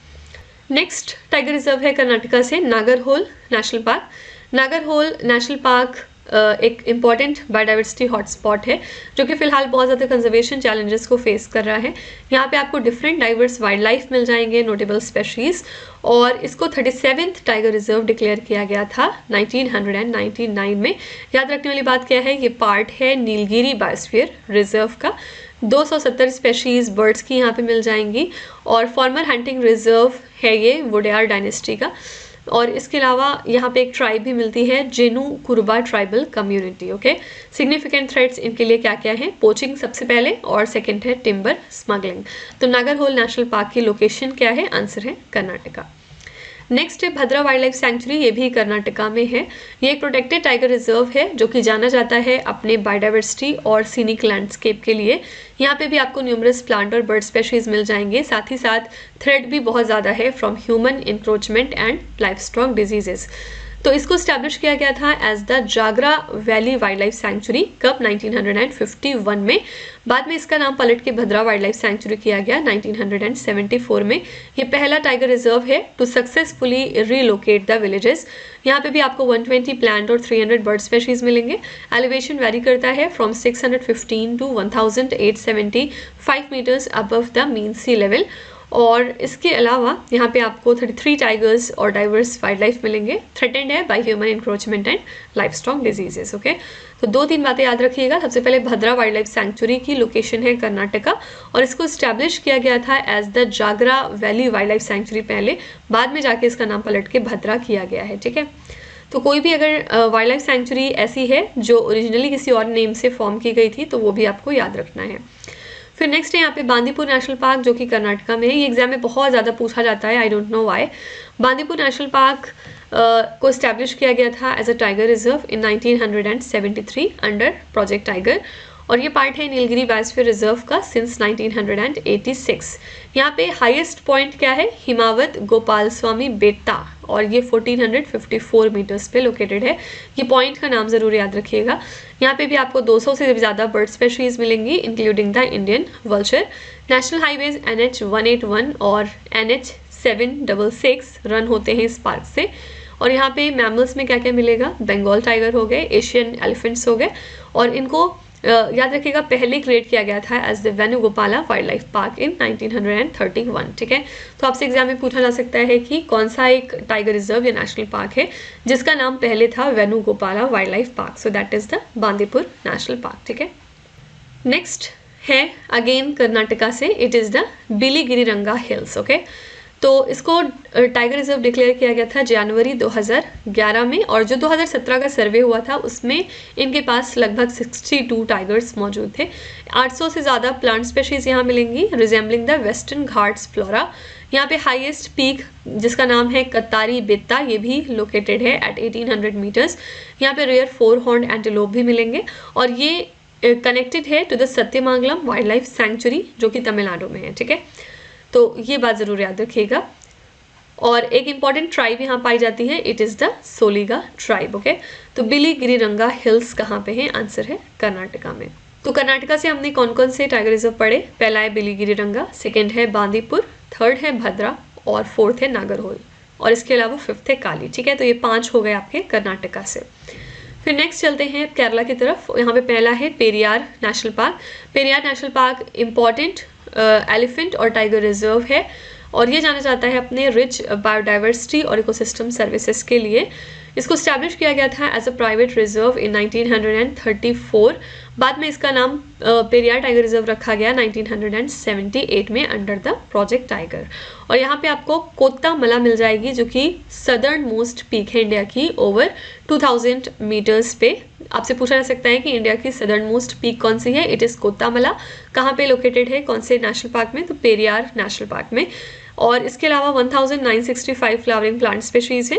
Next tiger reserve है कर्नाटका से Nagarhole national park. Nagarhole national park एक इम्पॉर्टेंट बायोडाइवर्सिटी हॉटस्पॉट है जो कि फिलहाल बहुत ज़्यादा कंजर्वेशन चैलेंजेस को फेस कर रहा है। यहाँ पे आपको डिफरेंट डाइवर्स वाइल्ड लाइफ मिल जाएंगे, नोटेबल स्पेशीज, और इसको 37th टाइगर रिजर्व डिक्लेयर किया गया था 1999 में। याद रखने वाली बात क्या है, ये पार्ट है नीलगिरी बायोस्फीयर रिजर्व का। 270 स्पेशीज बर्ड्स की यहाँ पे मिल जाएंगी, और फॉर्मर हंटिंग रिजर्व है ये वुडेयार डायनेस्टी का। और इसके अलावा यहाँ पे एक ट्राइब भी मिलती है, Jenu Kuruba tribal community. Okay, significant threats इनके लिए क्या क्या है, पोचिंग सबसे पहले, और सेकंड है टिम्बर स्मगलिंग। तो नागरहोल नेशनल पार्क की लोकेशन क्या है, आंसर है कर्नाटका। नेक्स्ट है भद्रा वाइल्ड लाइफ सैंक्चुरी, ये भी कर्नाटका में है। ये एक प्रोटेक्टेड टाइगर रिजर्व है जो कि जाना जाता है अपने बायोडाइवर्सिटी और सीनिक लैंडस्केप के लिए। यहाँ पे भी आपको न्यूमरस प्लांट और बर्ड स्पेशीज मिल जाएंगे, साथ ही साथ थ्रेट भी बहुत ज़्यादा है from human encroachment and livestock diseases. तो इसको स्टैब्लिश किया गया था as the Jagara valley wild life sanctuary कब 1951 में। बाद में इसका नाम पलट के भद्रा वाइल्ड लाइफ सैंक्चुरी किया गया 1974 में। ये पहला टाइगर रिजर्व है to successfully relocate the villages. यहाँ पे भी आपको 120 प्लांट और 300 बर्ड स्पेशीज मिलेंगे। एलिवेशन वेरी करता है from 615 to 1875 meters above the mean sea level. और इसके अलावा यहाँ पे आपको 33 टाइगर्स और डाइवर्स वाइल्ड लाइफ मिलेंगे, थ्रेटेंड है by human encroachment and livestock diseases. Okay, तो 2-3 बातें याद रखिएगा। सबसे पहले भद्रा वाइल्ड लाइफ सैंक्चुरी की लोकेशन है कर्नाटका, और इसको स्टैब्लिश किया गया था as the Jagara valley wild life sanctuary पहले, बाद में जाके इसका नाम पलट के भद्रा किया गया है। ठीक है, तो कोई भी अगर वाइल्ड लाइफ सैंक्चुरी ऐसी है जो ओरिजिनली किसी और नेम से फॉर्म की गई थी तो वो भी आपको याद रखना है। फिर नेक्स्ट है यहाँ पे बांदीपुर नेशनल पार्क जो कि कर्नाटका में है। ये एग्जाम में बहुत ज़्यादा पूछा जाता है, I don't know why. Bandipur national park को स्टैब्लिश किया गया था as a tiger reserve in 1973 under project tiger, और ये पार्ट है नीलगिरी बायोस्फीयर रिजर्व का सिंस 1986। यहाँ पे हाईएस्ट पॉइंट क्या है, हिमावत गोपाल स्वामी बेट्टा, और ये 1454 मीटर्स पे लोकेटेड है। ये पॉइंट का नाम ज़रूर याद रखिएगा। यहाँ पे भी आपको 200 से ज़्यादा बर्ड स्पेशीज मिलेंगी including the Indian vulture. National highways NH 181 और NH 766 रन होते हैं इस पार्क से। और यहाँ पे मैमल्स में क्या क्या मिलेगा, बंगाल टाइगर हो गए, एशियन एलिफेंट्स हो गए, और इनको याद रखिएगा पहले क्रिएट किया गया था as the Venugopala wild life park in 1931। ठीक है, तो आपसे एग्जाम में पूछा जा सकता है कि कौन सा एक टाइगर रिजर्व या नेशनल पार्क है जिसका नाम पहले था Venugopala wild life park. So that is the Bandipur national park. ठीक है, नेक्स्ट है अगेन कर्नाटका से, it is the Biligiriranga hills. Okay, तो इसको टाइगर रिजर्व डिक्लेयर किया गया था जनवरी 2011 में, और जो 2017 का सर्वे हुआ था उसमें इनके पास लगभग 62 टाइगर्स मौजूद थे। 800 से ज़्यादा प्लांट स्पेशीज यहाँ मिलेंगी resembling the western Ghats flora. यहाँ पे हाईएस्ट पीक जिसका नाम है कतारी बेत्ता, ये भी लोकेटेड है एट 1800 मीटर्स। यहाँ पे रेयर 4 हॉर्न एंटीलोप भी मिलेंगे, और ये कनेक्टेड है to the Sathyamangalam wildlife sanctuary जो कि तमिलनाडु में है। ठीक है, तो ये बात ज़रूर याद रखिएगा। और एक इम्पॉर्टेंट ट्राइब यहाँ पाई जाती है, it is the Soliga tribe. Okay, तो बिलीगिरीरंगा हिल्स कहाँ पे है, आंसर है कर्नाटका में। तो कर्नाटका से हमने कौन कौन से टाइगर रिजर्व पढ़े, पहला है बिलीगिरीरंगा, सेकेंड है बांदीपुर, थर्ड है भद्रा, और फोर्थ है नागरहोल, और इसके अलावा फिफ्थ है काली। ठीक है, तो ये 5 हो गए आपके कर्नाटका से। फिर नेक्स्ट चलते हैं केरला की तरफ। यहाँ पे पहला है Periyar national park. Periyar national park important elephant और टाइगर रिजर्व है, और ये जाना जाता है अपने रिच बायोडाइवर्सिटी और इकोसिस्टम सर्विसेज के लिए। इसको स्टैब्लिश किया गया था as a private reserve in 1934। बाद में इसका नाम पेरियार टाइगर रिजर्व रखा गया 1978 में अंडर द प्रोजेक्ट टाइगर। और यहाँ पे आपको कोत्तामला मिल जाएगी जो कि सदर्न मोस्ट पीक है इंडिया की, ओवर 2000 मीटर्स पे। आपसे पूछा जा सकता है कि इंडिया की सदर्न मोस्ट पीक कौन सी है, इट इज़ कोत्तामला। कहाँ पे लोकेटेड है, कौन से नेशनल पार्क में, तो पेरियार नेशनल पार्क में। और इसके अलावा 1965 फ्लावरिंग प्लांट स्पेशीज है,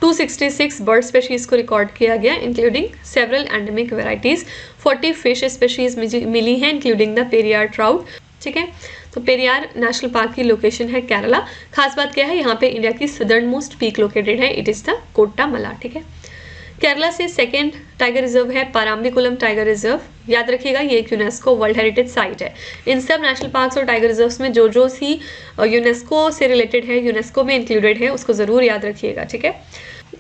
266 बर्ड स्पेशीज को रिकॉर्ड किया गया including several endemic varieties, 40 fish species मिली हैं इंक्लूडिंग द पेरियार ट्राउट। ठीक है, तो पेरियार नेशनल पार्क की लोकेशन है केरला। खास बात क्या है, यहाँ पे इंडिया की सदर्न मोस्ट पीक लोकेटेड है, इट इज़ द कोट्टामला। ठीक है, केरला से सेकेंड टाइगर रिजर्व है पाराम्बिकुलम टाइगर रिजर्व। याद रखिएगा ये एक यूनेस्को वर्ल्ड हेरिटेज साइट है। इन सब नेशनल पार्क्स और टाइगर रिजर्व्स में जो जो सी यूनेस्को से रिलेटेड है, यूनेस्को में इंक्लूडेड है, उसको ज़रूर याद रखिएगा। ठीक है,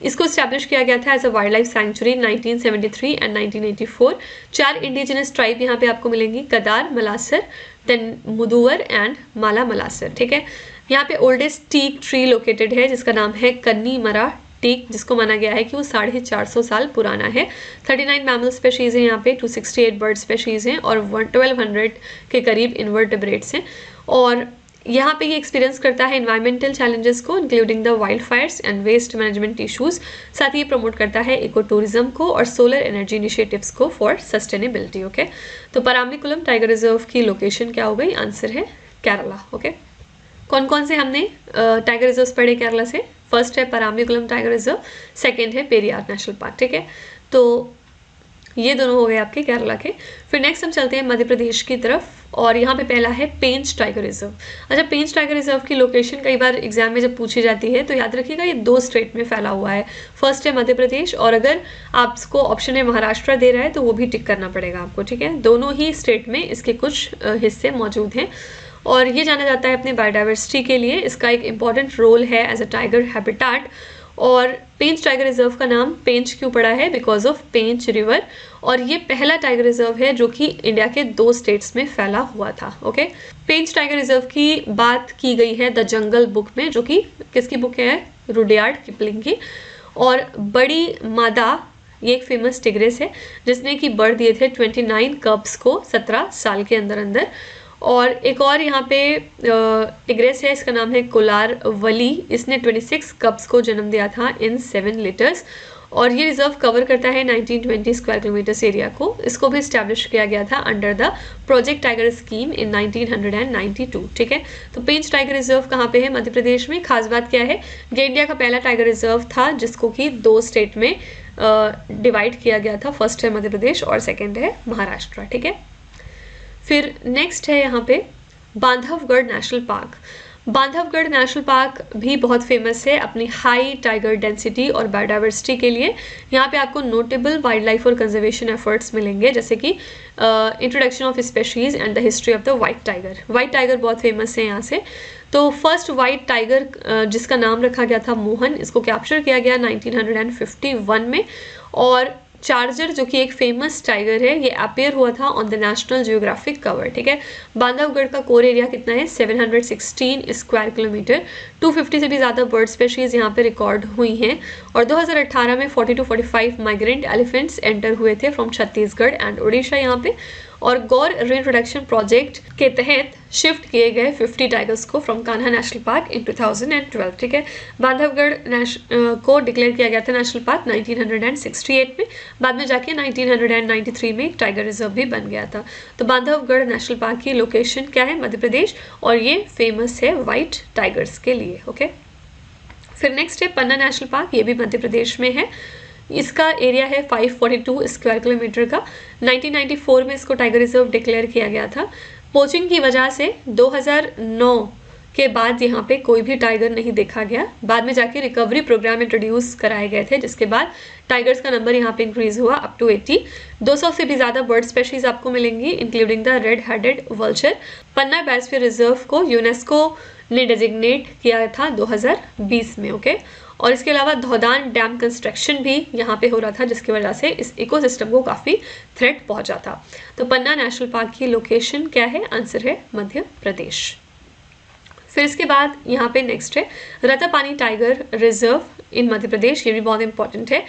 इसको स्टैब्लिश किया गया था as a wild life sanctuary 1973 and 1984। 4 indigenous tribe यहाँ पे आपको मिलेंगी, कदार, मलासर, देन मुदुवर एंड माला मलासर। ठीक है, यहाँ पे ओल्डेस्ट टीक ट्री लोकेटेड है जिसका नाम है कन्नी मरा टीक, जिसको माना गया है कि वो 450 साल पुराना है। 39 मैमल स्पेशीज हैं यहाँ पे, 268 बर्ड स्पेशीज हैं, और 1200 के करीब इन्वर्टेब्रेट्स हैं। और यहाँ पे ये एक्सपीरियंस करता है एनवायरमेंटल चैलेंजेस को including the wildfires and waste management issues. साथ ही ये प्रमोट करता है इको टूरिज्म को और सोलर एनर्जी इनिशिएटिव्स को फॉर सस्टेनेबिलिटी। ओके, तो पाराम्बिकुलम टाइगर रिजर्व की लोकेशन क्या हो गई, आंसर है केरला। ओके, कौन कौन से हमने टाइगर रिजर्व पढ़े केरला से, फर्स्ट है पाराम्बिकुलम टाइगर रिजर्व, सेकेंड है पेरियार नेशनल पार्क। ठीक है, तो ये दोनों हो गए आपके केरला के। फिर नेक्स्ट हम चलते हैं मध्य प्रदेश की तरफ, और यहाँ पे पहला है पेंच टाइगर रिजर्व। अच्छा, पेंच टाइगर रिजर्व की लोकेशन कई बार एग्जाम में जब पूछी जाती है तो याद रखिएगा ये 2 स्टेट में फैला हुआ है। फर्स्ट है मध्य प्रदेश, और अगर आपको ऑप्शन में महाराष्ट्र दे रहा है तो वो भी टिक करना पड़ेगा आपको। ठीक है, दोनों ही स्टेट में इसके कुछ हिस्से मौजूद हैं, और ये जाना जाता है अपने बायोडाइवर्सिटी के लिए। इसका एक इम्पॉर्टेंट रोल है एज अ टाइगर हैबिटेट। और पेंच टाइगर रिजर्व का नाम पेंच क्यों पड़ा है, बिकॉज ऑफ पेंच रिवर, और ये पहला टाइगर रिजर्व है जो कि इंडिया के 2 स्टेट्स में फैला हुआ था। ओके, पेंच टाइगर रिजर्व की बात की गई है द जंगल बुक में, जो कि किसकी बुक है, रुडयार्ड किपलिंग की। और बड़ी मादा ये एक फेमस टिग्रेस है जिसने कि बर्थ दिए थे 29 कब्स को 17 साल के अंदर अंदर। और एक और यहाँ पे इग्रेस है, इसका नाम है कोलार वली। इसने 26 कप्स को जन्म दिया था इन 7 लीटर्स, और ये रिजर्व कवर करता है 1920 स्क्वायर किलोमीटर्स एरिया को। इसको भी स्टैब्लिश किया गया था under the project tiger scheme in 1992। ठीक है, तो पेंच टाइगर रिजर्व कहाँ पे है? मध्य प्रदेश में। खास बात क्या है, ये इंडिया का पहला टाइगर रिजर्व था जिसको कि 2 स्टेट में डिवाइड किया गया था। फर्स्ट है मध्य प्रदेश और सेकेंड है महाराष्ट्र। ठीक है, फिर नेक्स्ट है यहाँ पे Bandhavgarh national park. Bandhavgarh national park भी बहुत फेमस है अपनी हाई टाइगर डेंसिटी और बायोडाइवर्सिटी के लिए। यहाँ पे आपको नोटेबल वाइल्ड लाइफ और कंजर्वेशन एफर्ट्स मिलेंगे, जैसे कि introduction of species and the history of the white tiger. White tiger बहुत फेमस है यहाँ से। तो फर्स्ट वाइट टाइगर जिसका नाम रखा गया था मोहन, इसको कैप्चर किया गया 1951 में। और चार्जर जो कि एक फेमस टाइगर है, ये अपीयर हुआ था on the national geographic cover. ठीक है, बांधवगढ़ का कोर एरिया कितना है? 716 स्क्वायर किलोमीटर। 250 से भी ज़्यादा बर्ड स्पेशीज यहाँ पे रिकॉर्ड हुई हैं। और 2018 में 40 to 45 माइग्रेंट एलिफेंट्स एंटर हुए थे फ्रॉम छत्तीसगढ़ एंड उड़ीसा यहाँ पे। और गौर रीइंट्रोडक्शन प्रोजेक्ट के तहत शिफ्ट किए गए 50 टाइगर्स को फ्रॉम कान्हा नेशनल पार्क इन 2012। ठीक है, बांधवगढ़ को डिक्लेयर किया गया था नेशनल पार्क 1968 में। बाद में जाके 1993 में एक टाइगर रिजर्व भी बन गया था। तो बांधवगढ़ नेशनल पार्क की लोकेशन क्या है? मध्य प्रदेश, और ये फेमस है वाइट टाइगर्स के लिए। ओके, फिर नेक्स्ट है पन्ना नेशनल पार्क। ये भी मध्य प्रदेश में है। इसका एरिया है 542 स्क्वायर किलोमीटर का। 1994 में इसको टाइगर रिजर्व डिक्लेयर किया गया था। पोचिंग की वजह से 2009 के बाद यहाँ पे कोई भी टाइगर नहीं देखा गया। बाद में जाके रिकवरी प्रोग्राम इंट्रोड्यूस कराए गए थे, जिसके बाद टाइगर्स का नंबर यहाँ पे इंक्रीज हुआ अप टू 80। 200 से भी ज़्यादा बर्ड स्पेशीज आपको मिलेंगी, including the red headed vulture. Panna biosphere reserve को यूनेस्को ने डेजिग्नेट किया था 2020 में। ओके, और इसके अलावा धौदान डैम कंस्ट्रक्शन भी यहाँ पे हो रहा था, जिसकी वजह से इस इकोसिस्टम को काफ़ी थ्रेट पहुँचा था। तो पन्ना नेशनल पार्क की लोकेशन क्या है? आंसर है मध्य प्रदेश। फिर इसके बाद यहाँ पे नेक्स्ट है रतापानी टाइगर रिजर्व इन मध्य प्रदेश। ये भी बहुत इंपॉर्टेंट है।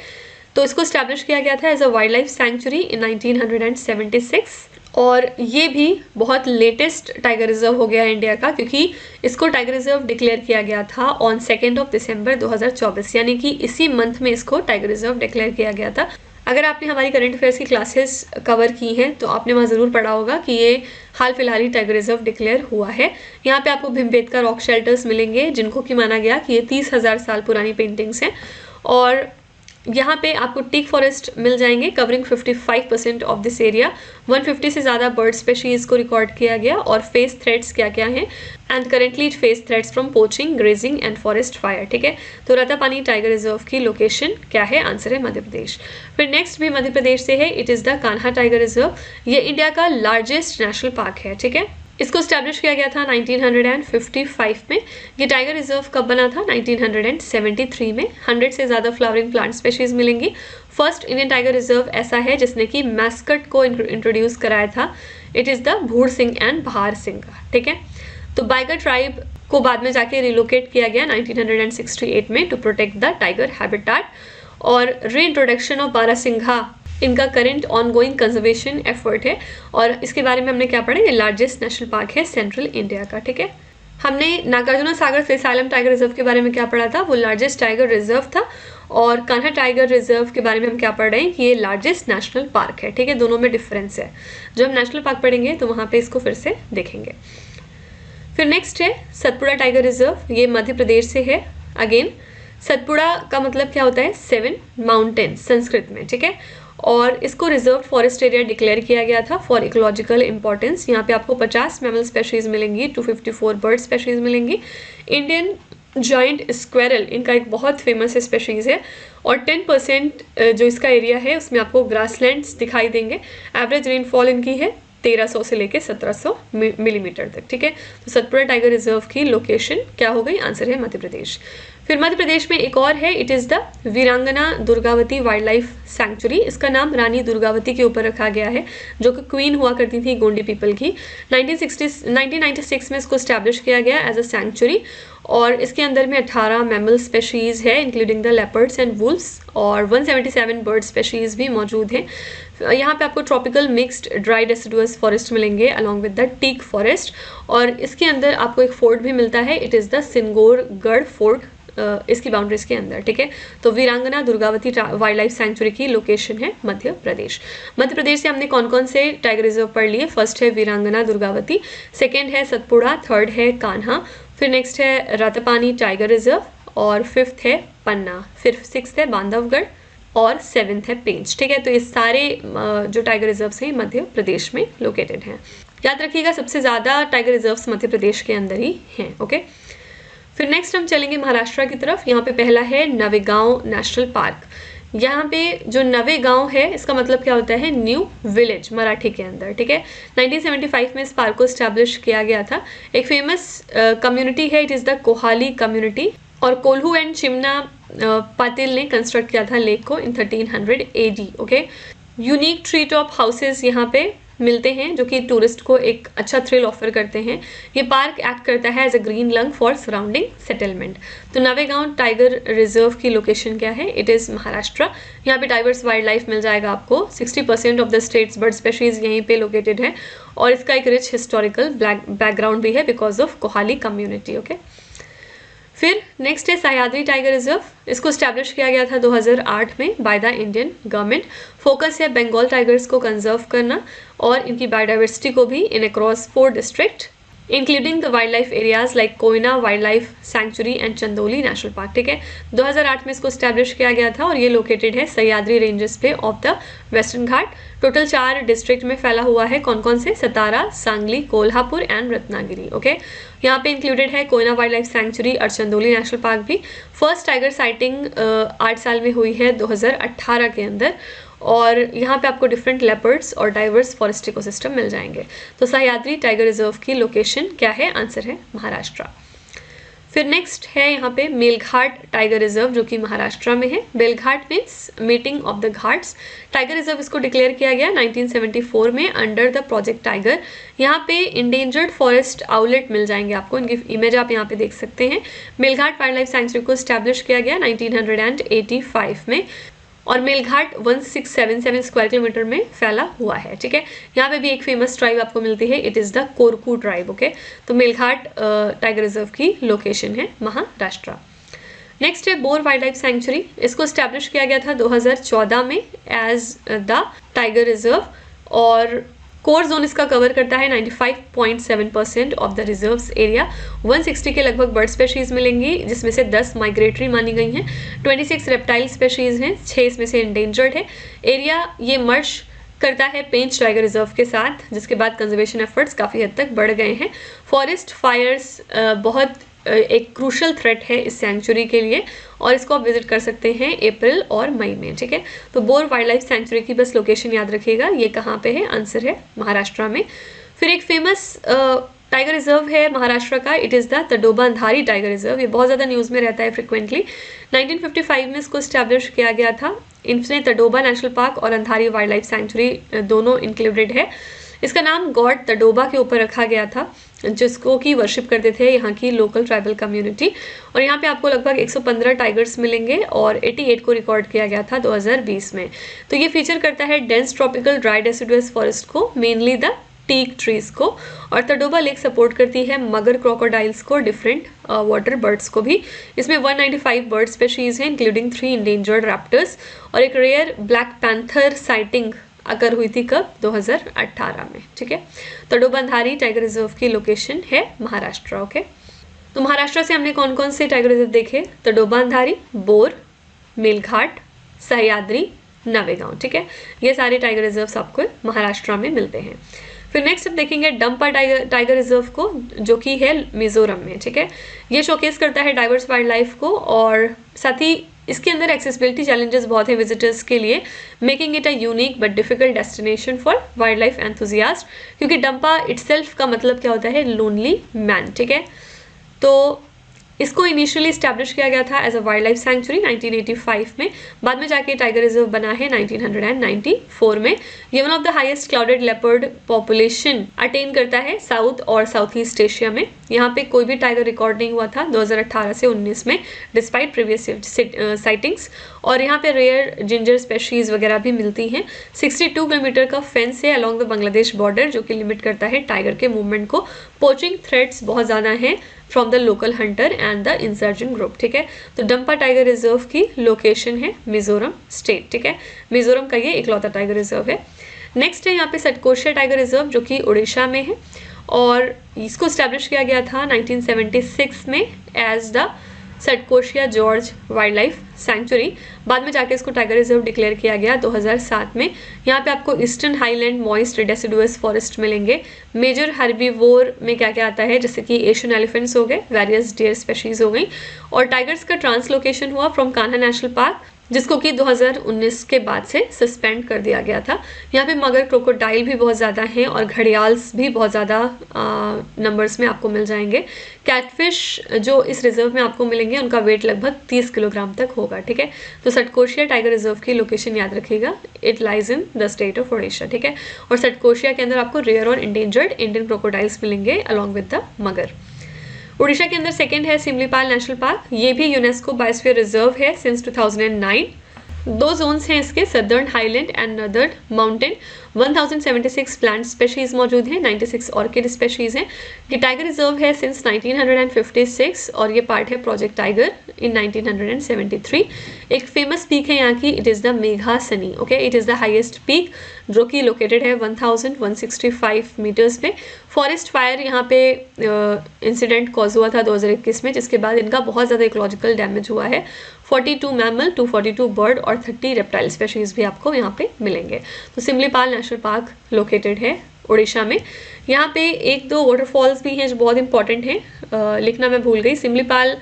तो इसको स्टैब्लिश किया गया था as a wild life sanctuary in 1976, और ये भी बहुत लेटेस्ट टाइगर रिजर्व हो गया है इंडिया का, क्योंकि इसको टाइगर रिजर्व डिक्लेयर किया गया था ऑन 2 दिसंबर 2024, यानी कि इसी मंथ में इसको टाइगर रिजर्व डिक्लेयर किया गया था। अगर आपने हमारी करंट अफेयर्स की क्लासेस कवर की हैं तो आपने वहाँ ज़रूर पढ़ा होगा कि ये हाल फिलहाल ही टाइगर रिजर्व डिक्लेयर हुआ है। यहाँ पे आपको भीमबेटका रॉक शेल्टर्स मिलेंगे, जिनको कि माना गया कि ये 30,000 साल पुरानी पेंटिंग्स हैं। और यहाँ पे आपको टीक फॉरेस्ट मिल जाएंगे कवरिंग 55% ऑफ दिस एरिया। 150 से ज़्यादा बर्ड स्पेशीज को रिकॉर्ड किया गया। और फेस थ्रेट्स क्या क्या हैं? And currently it face threats from poaching, grazing and forest fire. ठीक है, तो रतापानी टाइगर रिजर्व की लोकेशन क्या है? आंसर है मध्य प्रदेश। फिर नेक्स्ट भी मध्य प्रदेश से है, it is the Kanha tiger reserve. ये इंडिया का लार्जेस्ट नेशनल पार्क है। ठीक है, इसको स्टैब्लिश किया गया था 1955 में। ये टाइगर रिजर्व कब बना था? 1973 में। 100 से ज़्यादा फ्लावरिंग प्लांट स्पेशीज मिलेंगी। फर्स्ट इंडियन टाइगर रिजर्व ऐसा है जिसने कि मैस्कट को इंट्रोड्यूस कराया था। It is the Bhoor Singh and Bahar Singh का। ठीक है, तो बाइगर ट्राइब को बाद में जाके रिलोकेट किया गया 1968 में to protect the tiger habitat. और रीइंट्रोडक्शन ऑफ बारासिंघा इनका करंट ऑनगोइंग कंजर्वेशन एफर्ट है। और इसके बारे में हमने क्या पढ़ा? ये लार्जेस्ट नेशनल पार्क है सेंट्रल इंडिया का। ठीक है, हमने नागार्जुना सागर श्रीसालम टाइगर रिजर्व के बारे में क्या पढ़ा था? वो लार्जेस्ट टाइगर रिजर्व था। और कान्हा टाइगर रिजर्व के बारे में हम क्या पढ़ रहे हैं कि ये लार्जेस्ट नेशनल पार्क है। ठीक है, दोनों में डिफरेंस है। जब हम नेशनल पार्क पढ़ेंगे तो वहाँ पे इसको फिर से देखेंगे। फिर नेक्स्ट है सतपुड़ा टाइगर रिजर्व। ये मध्य प्रदेश से है। अगेन सतपुड़ा का मतलब क्या होता है? 7 माउंटेन्स संस्कृत में। ठीक है, और इसको रिजर्व फॉरेस्ट एरिया डिक्लेयर किया गया था फॉर इकोलॉजिकल इंपॉर्टेंस। यहाँ पे आपको 50 मैमल स्पेशीज मिलेंगी, 254 बर्ड स्पेशीज मिलेंगी। इंडियन जॉइंट स्क्वेरल इनका एक बहुत फेमस स्पेशीज है। और 10% जो इसका एरिया है उसमें आपको ग्रासलैंड्स दिखाई देंगे। एवरेज रेनफॉल इनकी है 1300 से लेके 1700 मिलीमीटर तक। ठीक है, तो सतपुड़ा टाइगर रिजर्व की लोकेशन क्या हो गई? आंसर है मध्य प्रदेश। फिर मध्य प्रदेश में एक और है, इट इज़ द वीरांगना दुर्गावती वाइल्ड लाइफ सैंक्चुरी। इसका नाम रानी दुर्गावती के ऊपर रखा गया है, जो कि क्वीन हुआ करती थी गोंडी पीपल की। 1996 में इसको स्टैब्लिश किया गया एज अ सैंक्चुरी। और इसके अंदर में 18 मैमल स्पेशीज़ है including the leopards and Wolves, और 177 बर्ड स्पेशीज़ भी मौजूद हैं। यहाँ पे आपको tropical mixed dry deciduous forest मिलेंगे along with the teak forest, और इसके अंदर आपको एक फोर्ट भी मिलता है, it is the Singorgarh fort इसकी बाउंड्रीज के अंदर, ठीक है। तो Veerangana Durgavati wild life sanctuary की लोकेशन है मध्य प्रदेश। मध्य प्रदेश से हमने कौन कौन से टाइगर रिजर्व पढ़ लिए? फर्स्ट है वीरांगना दुर्गावती, सेकेंड है सतपुड़ा, थर्ड है कान्हा, फिर नेक्स्ट है रतपानी टाइगर रिजर्व, और फिफ्थ है पन्ना, फिर सिक्स्थ है बांधवगढ़, और सेवेंथ है पेंच, ठीक है। तो ये सारे जो टाइगर रिजर्व्स हैं मध्य प्रदेश में लोकेटेड हैं। याद रखिएगा सबसे ज़्यादा टाइगर रिजर्व्स मध्य प्रदेश के अंदर ही हैं, ओके। फिर नेक्स्ट हम चलेंगे महाराष्ट्र की तरफ। यहाँ पे पहला है नवेगांव नेशनल पार्क। यहाँ पे जो नवेगांव है इसका मतलब क्या होता है? न्यू विलेज मराठी के अंदर, ठीक है। 1975 में इस पार्क को स्टैब्लिश किया गया था। एक फेमस कम्युनिटी है, इट इज़ द कोहाली कम्युनिटी, और कोल्हू एंड चिमना पाटिल ने कंस्ट्रक्ट किया था लेक को इन 1300 AD, okay. Unique tree top houses यहाँ पे मिलते हैं जो कि टूरिस्ट को एक अच्छा थ्रिल ऑफर करते हैं। ये पार्क एक्ट करता है as a green lung for surrounding settlement. तो नवेगांव टाइगर रिजर्व की लोकेशन क्या है? It is Maharashtra. यहाँ पे डाइवर्स वाइल्ड लाइफ मिल जाएगा आपको। 60% of the state's bird species यहीं पे लोकेटेड है, और इसका एक रिच हिस्टोरिकल बैकग्राउंड भी है बिकॉज ऑफ कोहाली कम्युनिटी, ओके। फिर नेक्स्ट है सह्याद्री टाइगर रिजर्व। इसको स्टैब्लिश किया गया था 2008 में by the Indian government. Focus है बंगाल टाइगर्स को कंजर्व करना और इनकी बायोडाइवर्सिटी को भी इन across 4 district including the wild life areas like Koyna wild life sanctuary and Chandauli national park, ठीक है। 2008 में इसको स्टैब्लिश किया गया था और ये लोकेटेड है सह्याद्री रेंजेस पे of the western Ghat. Total 4 district में फैला हुआ है। कौन कौन से? सतारा, सांगली, कोल्हापुर एंड रत्नागिरी, ओके। यहाँ पे इंक्लूडेड है कोयना वाइल्ड लाइफ सैंक्चुरी और चंदौली नेशनल पार्क भी। फर्स्ट टाइगर साइटिंग 8 साल में हुई है 2018 के अंदर, और यहाँ पे आपको डिफरेंट लेपर्ड्स और डाइवर्स फॉरेस्ट इकोसिस्टम मिल जाएंगे। तो सह्याद्री टाइगर रिजर्व की लोकेशन क्या है? आंसर है महाराष्ट्र। फिर नेक्स्ट है यहाँ पे मेलघाट टाइगर रिजर्व जो कि महाराष्ट्र में है। Melghat means meeting of the Ghats. Tiger reserve इसको डिक्लेयर किया गया 1974 में अंडर द प्रोजेक्ट टाइगर। यहाँ पे इंडेंजर्ड फॉरेस्ट आउलेट मिल जाएंगे आपको, इनकी इमेज आप यहाँ पे देख सकते हैं। मेलघाट वाइल्ड लाइफ सैंक्चुरी को स्टैब्लिश किया गया 1985 में, और मेलघाट 1677 स्क्वायर किलोमीटर में फैला हुआ है, ठीक है। यहाँ पे भी एक फेमस ट्राइब आपको मिलती है, it is the Korku tribe, okay. तो मेलघाट टाइगर रिजर्व की लोकेशन है महाराष्ट्र। नेक्स्ट है बोर वाइल्ड लाइफ सैंक्चुरी। इसको स्टैब्लिश किया गया था 2014 में एज द टाइगर रिजर्व, और कोर जोन इसका कवर करता है 95.7% ऑफ द रिजर्व्स एरिया। 160 के लगभग बर्ड स्पेशीज मिलेंगी जिसमें से 10 माइग्रेटरी मानी गई हैं। 26 रेप्टाइल स्पेशीज हैं, 6 इसमें से इंडेंजर्ड है। एरिया ये मर्ज करता है पेंच टाइगर रिजर्व के साथ, जिसके बाद कंजर्वेशन एफर्ट्स काफ़ी हद तक बढ़ गए हैं। फॉरेस्ट फायर्स बहुत एक क्रूशल थ्रेट है इस सैंक्चुरी के लिए, और इसको आप विजिट कर सकते हैं अप्रैल और मई में, ठीक है। तो बोर वाइल्ड लाइफ सैंक्चुरी की बस लोकेशन याद रखिएगा, ये कहाँ पे है? आंसर है महाराष्ट्र में। फिर एक फेमस टाइगर रिजर्व है महाराष्ट्र का, it is the Tadoba Andhari tiger reserve. ये बहुत ज़्यादा न्यूज़ में रहता है फ्रिक्वेंटली। 1955 में इसको स्टैब्लिश किया गया था। इसमें तडोबा नेशनल पार्क और अंधारी वाइल्ड लाइफ सैंक्चुरी दोनों इंक्लूडेड है। इसका नाम गॉड तडोबा के ऊपर रखा गया था, जिसको कि वर्शिप करते थे यहाँ की लोकल ट्राइबल कम्युनिटी। और यहाँ पे आपको लगभग 115 टाइगर्स मिलेंगे, और 88 को रिकॉर्ड किया गया था 2020 में। तो ये फीचर करता है dense tropical dry deciduous forest को, मेनली द टीक ट्रीज को, और तडोबा लेक सपोर्ट करती है मगर क्रोकोडाइल्स को, डिफरेंट वाटर बर्ड्स को भी। इसमें 195 बर्ड स्पेशीज हैं इंक्लूडिंग 3 इंडेंजर्ड रैप्टर्स, और एक रेयर ब्लैक पैंथर साइटिंग अगर हुई थी कब? 2018 में, ठीक है। तडोबा अंधारी टाइगर रिजर्व की लोकेशन है महाराष्ट्र, ओके। तो महाराष्ट्र से हमने कौन कौन से टाइगर रिजर्व देखे? तडोबा अंधारी, बोर, मेलघाट, सह्याद्री, नवेगांव, ठीक है। ये सारे टाइगर रिजर्व्स आपको महाराष्ट्र में मिलते हैं। फिर नेक्स्ट हम देखेंगे डंपा टाइगर रिजर्व को, जो कि है मिजोरम में, ठीक है। ये शोकेस करता है डाइवर्स वाइल्ड लाइफ को, और साथ ही इसके अंदर एक्सेसिबिलिटी चैलेंजेस बहुत हैं विजिटर्स के लिए, making it a unique but difficult destination for wild life enthusiast. क्योंकि डंपा इटसेल्फ का मतलब क्या होता है? लोनली मैन, ठीक है। तो इसको इनिशियली स्टैब्लिश किया गया था as a wild life sanctuary 1985 में, बाद में जाके टाइगर रिजर्व बना है 1994 में। ये one of the highest clouded leopard population attain करता है साउथ और साउथ ईस्ट एशिया में। यहाँ पे कोई भी टाइगर रिकॉर्ड नहीं हुआ था 2018 से 19 में डिस्पाइट प्रीवियस साइटिंग्स। और यहाँ पे रेयर जिंजर स्पेशीज वगैरह भी मिलती हैं। 62 किलोमीटर का फेंस है अलॉन्ग द बांग्लादेश बॉर्डर, जो कि लिमिट करता है टाइगर के मूवमेंट को। पोचिंग थ्रेट्स बहुत ज़्यादा हैं from the local Hunter and the insurgent group, ठीक है। तो डंपा टाइगर रिजर्व की लोकेशन है मिजोरम स्टेट, ठीक है। मिजोरम का ये इकलौता टाइगर रिजर्व है। नेक्स्ट है यहाँ पे सटकोशिया टाइगर रिजर्व, जो कि उड़ीसा में है, और इसको स्टैब्लिश किया गया था 1976 में as the Satkosia gorge wild life sanctuary. बाद में जाके इसको टाइगर रिजर्व डिक्लेयर किया गया 2007 में। यहाँ पे आपको eastern highland moist deciduous forest मिलेंगे। मेजर हर्बीवोर में क्या क्या आता है, जैसे कि एशियन एलिफेंट्स हो गए, वेरियस डियर स्पेशीज हो गई। और टाइगर्स का ट्रांसलोकेशन हुआ फ्रॉम कान्हा नेशनल पार्क, जिसको कि 2019 के बाद से सस्पेंड कर दिया गया था। यहाँ पे मगर क्रोकोडाइल भी बहुत ज़्यादा हैं और घड़ियाल्स भी बहुत ज़्यादा नंबर्स में आपको मिल जाएंगे। कैटफिश जो इस रिजर्व में आपको मिलेंगे उनका वेट लगभग 30 किलोग्राम तक होगा, ठीक है। तो सटकोशिया टाइगर रिजर्व की लोकेशन याद रखिएगा, it lies in the state of Orissa, ठीक है। और सटकोशिया के अंदर आपको रेयर और इंडेंजर्ड इंडियन क्रोकोडाइल्स मिलेंगे अलॉन्ग विद द मगर। उड़ीसा के अंदर सेकंड है सिमलीपाल नेशनल पार्क। ये भी यूनेस्को बायोस्फीयर रिजर्व है सिंस 2009। दो जोन्स हैं इसके, southern highland and northern mountain. 1076 plant species मौजूद हैं, 96 ऑर्किड स्पेशीज हैं। ये टाइगर रिजर्व है सिंस 1956 और ये पार्ट है प्रोजेक्ट टाइगर इन 1973। एक फेमस पीक है यहाँ की, it is the Meghasani, okay. It is the highest peak जो कि लोकेटेड है 1165 मीटर्स पे। फॉरेस्ट फायर यहाँ पे इंसिडेंट कॉज हुआ था 2021 में, जिसके बाद इनका बहुत ज़्यादा इकोलॉजिकल डैमेज हुआ है। 42 मैमल, 242 बर्ड और 30 रेप्टाइल स्पेशीज भी आपको यहाँ पे मिलेंगे। तो सिमलीपाल नेशनल पार्क लोकेटेड है उड़ीसा में। यहाँ पे एक दो वाटरफॉल्स भी हैं जो बहुत इंपॉर्टेंट हैं, लिखना मैं भूल गई। सिमलीपाल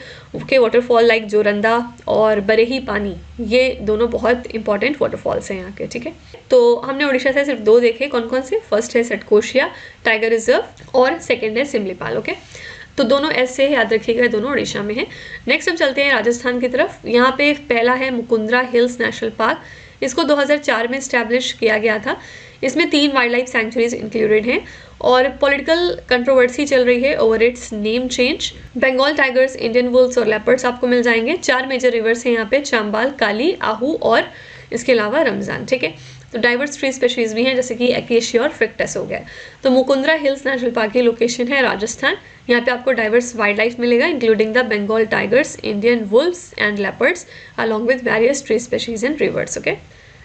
के वाटरफॉल लाइक जोरंदा और बरेही पानी, ये दोनों बहुत इंपॉर्टेंट वाटरफॉल्स हैं यहाँ के, ठीक है। तो हमने उड़ीसा से सिर्फ दो देखे, कौन कौन से? फर्स्ट है सटकोशिया टाइगर रिजर्व और सेकेंड है सिमलीपाल, ओके। तो दोनों ऐसे याद रखिएगा, दोनों उड़ीसा में है। नेक्स्ट हम चलते हैं राजस्थान की तरफ। यहाँ पे पहला है मुकुंदरा हिल्स नेशनल पार्क। इसको 2004 में स्टैब्लिश किया गया था। इसमें 3 वाइल्ड लाइफ सैंक्चुरीज इंक्लूडेड हैं और पॉलिटिकल कंट्रोवर्सी चल रही है over its name change. Bengal tigers, Indian wolves और लेपर्ड्स आपको मिल जाएंगे। 4 मेजर रिवर्स हैं यहाँ पे, चांबाल, काली, आहू और इसके अलावा रमजान, ठीक है। तो डाइवर्स ट्री स्पेशीज भी हैं, जैसे कि एकेशिया और फिक्टस हो गया। तो मुकुंदरा हिल्स नेशनल पार्क की लोकेशन है राजस्थान। यहाँ पे आपको डाइवर्स वाइल्ड लाइफ मिलेगा, including the Bengal tigers, Indian wolves and leopards along with various tree species and rivers, okay.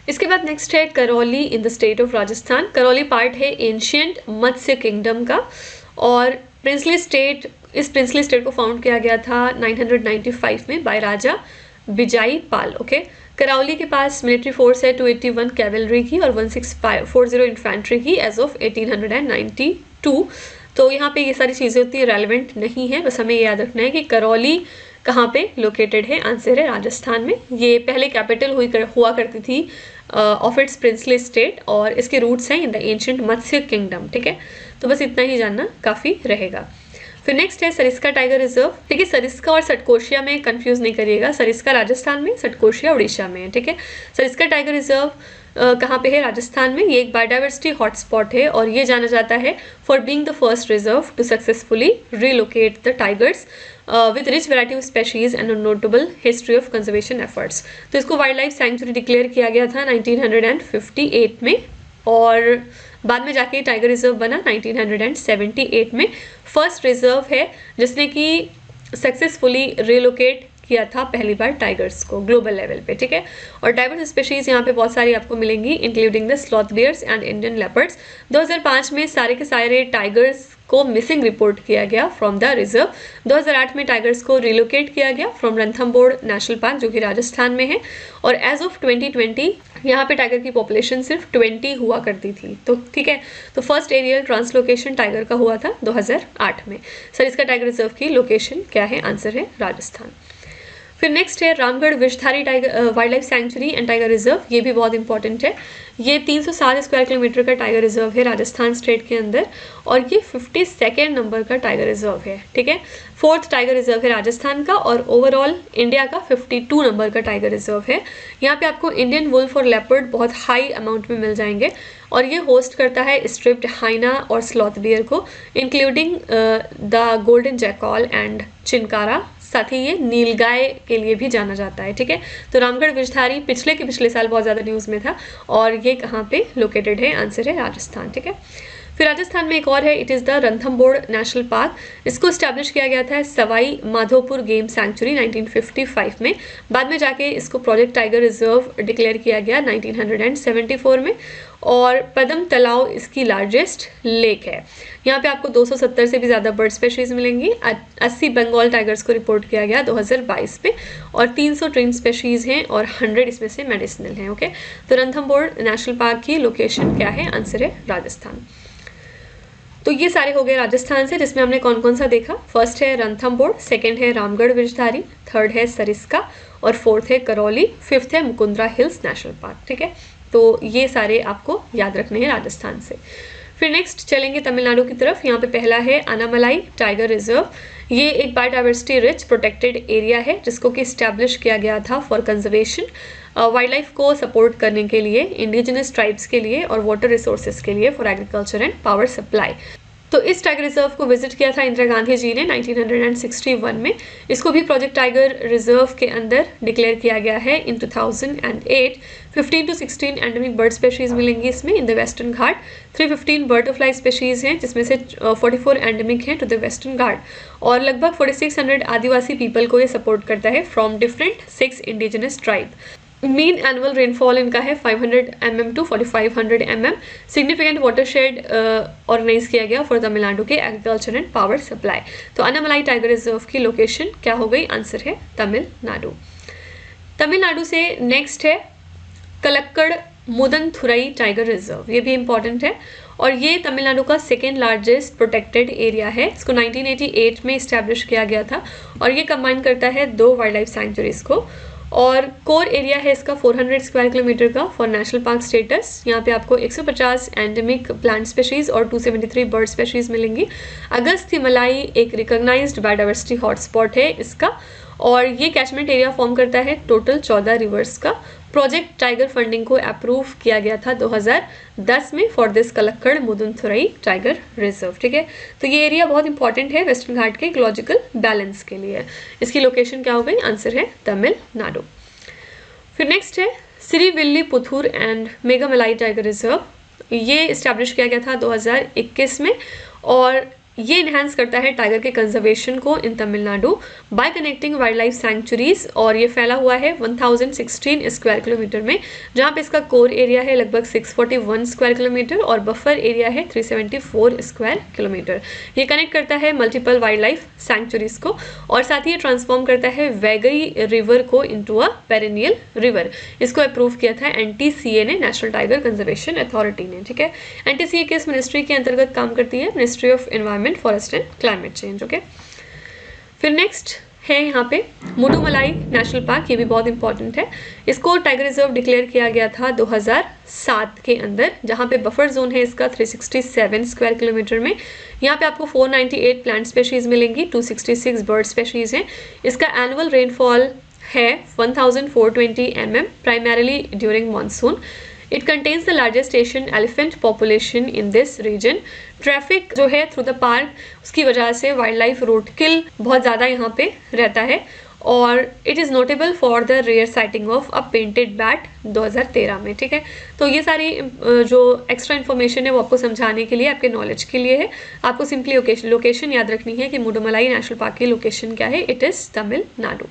इसके बाद नेक्स्ट है Karauli in the state of Rajasthan. Karauli part है एंशियंट मत्स्य किंगडम का और प्रिंसली स्टेट, इस प्रिंसली स्टेट को फाउंड किया गया था 995 में बाय राजा बिजाई पाल, ओके। करौली के पास मिलिट्री फोर्स है 281 कैवलरी की और 1640 इन्फेंट्री की एज ऑफ 1892। तो यहाँ पे ये सारी चीज़ें उतनी रेलिवेंट नहीं है, बस हमें ये याद रखना है कि करौली कहाँ पे लोकेटेड है। आंसर है राजस्थान में। ये पहले कैपिटल हुआ करती थी ऑफ इट्स प्रिंसली स्टेट और इसके रूट्स हैं in the ancient Matsya kingdom, ठीक है। तो बस इतना ही जानना काफ़ी रहेगा। फिर नेक्स्ट है सरिस्का टाइगर रिजर्व, ठीक है। सरिस्का और सटकोशिया में कंफ्यूज नहीं करिएगा, सरिस्का राजस्थान में, सटकोशिया उड़ीसा में है, ठीक है। सरिस्का टाइगर रिजर्व कहाँ पे है? राजस्थान में। ये एक बायोडाइवर्सिटी हॉटस्पॉट है और ये जाना जाता है for being the first reserve to successfully relocate the tigers with rich variety of species and a notable history of conservation efforts। तो इसको वाइल्ड लाइफ सैंक्चुरी डिक्लेयर किया गया था 1958 में और बाद में जाके टाइगर रिजर्व बना 1978 में। फर्स्ट रिजर्व है जिसने कि सक्सेसफुली रिलोकेट किया था पहली बार टाइगर्स को ग्लोबल लेवल पे, ठीक है। और डाइवर्स स्पीशीज यहाँ पे बहुत सारी आपको मिलेंगी, including the sloth bears and Indian leopards. 2005 में सारे के सारे टाइगर्स को मिसिंग रिपोर्ट किया गया फ्रॉम द रिजर्व। 2008 में टाइगर्स को रिलोकेट किया गया फ्रॉम रणथंबोर नेशनल पार्क जो कि राजस्थान में है और एज ऑफ 2020 यहाँ पे टाइगर की पॉपुलेशन सिर्फ 20 हुआ करती थी। तो ठीक है, तो फर्स्ट एरियल ट्रांसलोकेशन टाइगर का हुआ था 2008 में। सर इसका टाइगर रिजर्व की लोकेशन क्या है? आंसर है राजस्थान। फिर नेक्स्ट है Ramgarh Vishdhari tiger wild life sanctuary and tiger reserve, ये भी बहुत इंपॉर्टेंट है। ये 307 स्क्वायर किलोमीटर का टाइगर रिजर्व है राजस्थान स्टेट के अंदर, और ये 52nd नंबर का टाइगर रिजर्व है, ठीक है। 4th टाइगर रिजर्व है राजस्थान का, और ओवरऑल इंडिया का 52 नंबर का टाइगर रिजर्व है। यहाँ पे आपको इंडियन वुल्फ और लेपर्ड बहुत हाई अमाउंट में मिल जाएंगे, और ये होस्ट करता है स्ट्रिप्ड हाइना और स्लॉथ बियर को, including the golden jackal and chinkara. साथ ही ये नीलगाय के लिए भी जाना जाता है, ठीक है। तो रामगढ़ विषधारी पिछले साल बहुत ज़्यादा न्यूज़ में था, और ये कहाँ पे लोकेटेड है? आंसर है राजस्थान, ठीक है। फिर राजस्थान में एक और है, it is the Ranthambore national park. इसको इस्टेब्लिश किया गया था सवाई माधोपुर गेम सैंक्चुरी 1955 में। बाद में जाके इसको प्रोजेक्ट टाइगर रिजर्व डिक्लेयर किया गया 1974 में, और पदम तालाब इसकी लार्जेस्ट लेक है। यहाँ पे आपको 270 से भी ज़्यादा बर्ड स्पेशीज़ मिलेंगी। 80 बंगाल टाइगर्स को रिपोर्ट किया गया 2022 में, और 300 ट्रेन स्पेशीज़ हैं, और 100 इसमें से मेडिसिनल हैं, ओके। तो रणथंभौर नेशनल पार्क की लोकेशन क्या है? आंसर है राजस्थान। तो ये सारे हो गए राजस्थान से, जिसमें हमने कौन कौन सा देखा। फर्स्ट है रणथंभौर, सेकंड है रामगढ़ विषधारी, थर्ड है सरिस्का, और फोर्थ है करौली, फिफ्थ है मुकुंदरा हिल्स नेशनल पार्क, ठीक है। तो ये सारे आपको याद रखने हैं राजस्थान से। फिर नेक्स्ट चलेंगे तमिलनाडु की तरफ। यहाँ पे पहला है अनामलाई टाइगर रिजर्व। ये एक बायोडाइवर्सिटी रिच प्रोटेक्टेड एरिया है, जिसको कि इस्टेब्लिश किया गया था फॉर कंजर्वेशन, वाइल्ड लाइफ को सपोर्ट करने के लिए, इंडिजिनस ट्राइब्स के लिए, और वाटर रिसोर्सेज के लिए, for agriculture and power supply. तो इस टाइगर रिजर्व को विजिट किया था इंदिरा गांधी जी ने 1961 में। इसको भी प्रोजेक्ट टाइगर रिजर्व के अंदर डिक्लेयर किया गया है इन 2008। 15 to 16 एंडेमिक बर्ड स्पेशीज मिलेंगी इसमें in the western Ghat. 315 butterfly species हैं, जिसमें से 44 एंडेमिक हैं टू द वेस्टर्न घाट, और लगभग 4600 आदिवासी पीपल को ये सपोर्ट करता है from different 6 indigenous tribe. Mean annual rainfall इनका है 500 mm to 4500 mm। Significant watershed organize किया गया फॉर तमिलनाडु के एग्रीकल्चर एंड पावर सप्लाई। तो अनामलाई टाइगर रिजर्व की लोकेशन क्या हो गई? आंसर है तमिलनाडु। तमिलनाडु से नेक्स्ट है कलक्कड़ मुदनथुरई टाइगर रिजर्व। ये भी इंपॉर्टेंट है, और ये तमिलनाडु का सेकेंड लार्जेस्ट प्रोटेक्टेड एरिया है। इसको 1988 में इस्टेब्लिश किया गया था, और ये कंबाइन करता है 2 वाइल्ड लाइफ सैंक्चुरीज को, और कोर एरिया है इसका 400 स्क्वायर किलोमीटर का फॉर नेशनल पार्क स्टेटस। यहाँ पे आपको 150 एंडेमिक प्लांट स्पेशीज और 273 बर्ड स्पेशीज मिलेंगी। अगस्त्यमलाई एक रिकॉग्नाइज्ड बायोडाइवर्सिटी हॉटस्पॉट है इसका, और ये कैचमेंट एरिया फॉर्म करता है टोटल 14 रिवर्स का। प्रोजेक्ट टाइगर फंडिंग को अप्रूव किया गया था 2010 में for this Kalakkad Mundanthurai tiger reserve, ठीक है। तो ये एरिया बहुत इंपॉर्टेंट है वेस्टर्न घाट के इकोलॉजिकल बैलेंस के लिए। इसकी लोकेशन क्या हो गई? आंसर है तमिलनाडु। फिर नेक्स्ट है सिरीविल्लीपुथूर एंड मेघामलाई टाइगर रिजर्व। ये इस्टेब्लिश किया गया था 2021 में, और ये इन्हांस करता है टाइगर के कंजर्वेशन को in Tamil Nadu by connecting wild life sanctuaries, और ये फैला हुआ है 1016 स्क्वायर किलोमीटर में, जहाँ पे इसका कोर एरिया है लगभग 641 स्क्वायर किलोमीटर, और बफर एरिया है 374 स्क्वायर किलोमीटर। ये कनेक्ट करता है मल्टीपल वाइल्ड लाइफ सैंक्चुरीज को, और साथ ही ये ट्रांसफॉर्म करता है वैगई रिवर को इनटू अ पेरिनियल रिवर। इसको अप्रूव किया था NTCA ने, नेशनल टाइगर कंजर्वेशन अथॉरिटी ने, ठीक है। NTCA किस मिनिस्ट्री के अंतर्गत काम करती है? Ministry of environment, forest and climate change, okay. फिर नेक्स्ट है यहाँ पे मुडुमलाई नेशनल पार्क। ये भी बहुत इंपॉर्टेंट है। इसको टाइगर रिजर्व डिक्लेयर किया गया था 2007 के अंदर, जहाँ पे बफर जोन है इसका 367 स्क्वायर किलोमीटर में। यहाँ पे आपको 498 प्लांट स्पेशीज मिलेंगी, 266 बर्ड स्पेशीज हैं। इसका एनुअल रेनफॉल है 1420 mm, primarily during monsoon. It contains the largest Asian elephant population in this region. Traffic जो है थ्रू द पार्क, उसकी वजह से वाइल्ड लाइफ रोडकिल बहुत ज़्यादा यहाँ पे रहता है, और it is notable for the rare sighting of a painted bat 2013 में, ठीक है। तो ये सारी जो एक्स्ट्रा इन्फॉर्मेशन है वो आपको समझाने के लिए, आपके नॉलेज के लिए है। आपको सिंपली लोकेशन याद रखनी है कि मुडुमलाई नेशनल पार्क की लोकेशन क्या है? It is Tamil Nadu.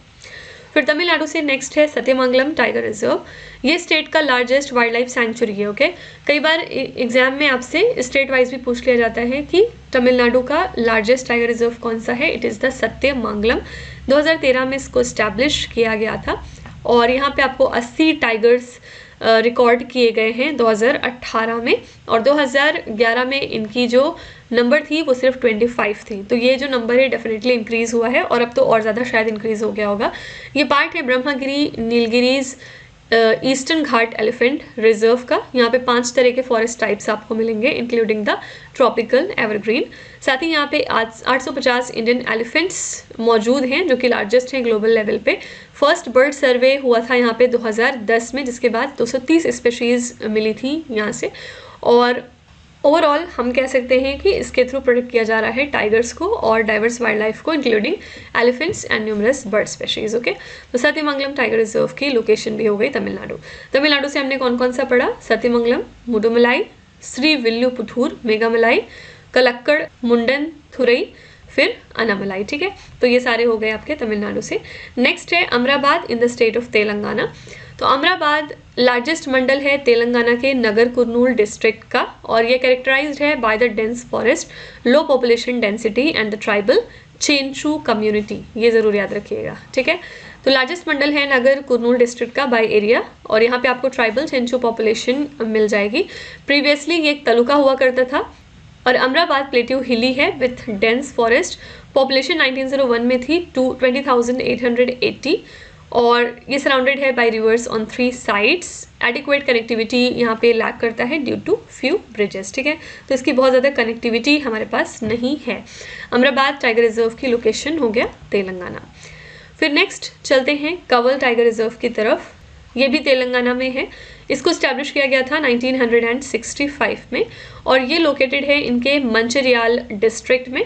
फिर तमिलनाडु से नेक्स्ट है सत्यमंगलम टाइगर रिजर्व। ये स्टेट का लार्जेस्ट वाइल्ड लाइफ सैंक्चुरी है, ओके। कई बार एग्जाम में आपसे स्टेट वाइज भी पूछ लिया जाता है कि तमिलनाडु का लार्जेस्ट टाइगर रिजर्व कौन सा है? It is the Sathyamangalam. 2013 में इसको इस्टेब्लिश किया गया था, और यहाँ पे आपको 80 टाइगर्स रिकॉर्ड किए गए हैं 2018 में, और 2011 में इनकी जो नंबर थी वो सिर्फ 25 थी। तो ये जो नंबर है डेफिनेटली इंक्रीज़ हुआ है, और अब तो और ज़्यादा शायद इंक्रीज़ हो गया होगा। ये पार्ट है ब्रह्मगिरी नीलगिरीज ईस्टर्न घाट एलिफेंट रिजर्व का। यहाँ पे 5 तरह के फॉरेस्ट टाइप्स आपको मिलेंगे, इंक्लूडिंग द ट्रॉपिकल एवरग्रीन। साथ ही यहाँ पे 850 इंडियन एलिफेंट्स मौजूद हैं, जो कि लार्जेस्ट हैं ग्लोबल लेवल पे। फर्स्ट बर्ड सर्वे हुआ था यहाँ पे 2010 में, जिसके बाद 230 स्पेशीज़ मिली थी यहाँ से। और ओवरऑल हम कह सकते हैं कि इसके थ्रू प्रोटेक्ट किया जा रहा है टाइगर्स को और डाइवर्स वाइल्ड लाइफ को, including elephants and numerous bird species. Okay, तो सत्यमंगलम टाइगर रिजर्व की लोकेशन भी हो गई तमिलनाडु। तमिलनाडु से हमने कौन कौन सा पढ़ा? सत्यमंगलम, मुडुमलाई, श्री विल्लुपुथूर, मेघामलाई, कलक्कड़, मुंडन थुरई, फिर अनामलाई। ठीक है, तो ये सारे हो गए आपके तमिलनाडु से। नेक्स्ट है अमराबाद इन द स्टेट ऑफ तेलंगाना। तो अमराबाद लार्जेस्ट मंडल है तेलंगाना के नगर कुर्नूल डिस्ट्रिक्ट का, और ये कैरेक्टराइज्ड है by the dense forest, low population density and the tribal Chenchu community. ये ज़रूर याद रखिएगा। ठीक है, तो लार्जेस्ट मंडल है नगर कुर्नूल डिस्ट्रिक्ट का बाय एरिया, और यहाँ पे आपको ट्राइबल चेंचू पॉपुलेशन मिल जाएगी। प्रीवियसली ये एक तालुका हुआ करता था, और अमराबाद प्लेट्यू हिली है विथ डेंस फॉरेस्ट। पॉपुलेशन 1901 में थी 20,880, और ये सराउंडेड है by rivers on 3 sides. Adequate connectivity यहाँ पे लैक करता है ड्यू टू फ्यू ब्रिजेस। ठीक है, तो इसकी बहुत ज़्यादा कनेक्टिविटी हमारे पास नहीं है। अमराबाद टाइगर रिजर्व की लोकेशन हो गया तेलंगाना। फिर नेक्स्ट चलते हैं कवल टाइगर रिजर्व की तरफ। ये भी तेलंगाना में है। इसको स्टैब्लिश किया गया था 1965 में, और ये लोकेटेड है इनके मंचिरियाल डिस्ट्रिक्ट में।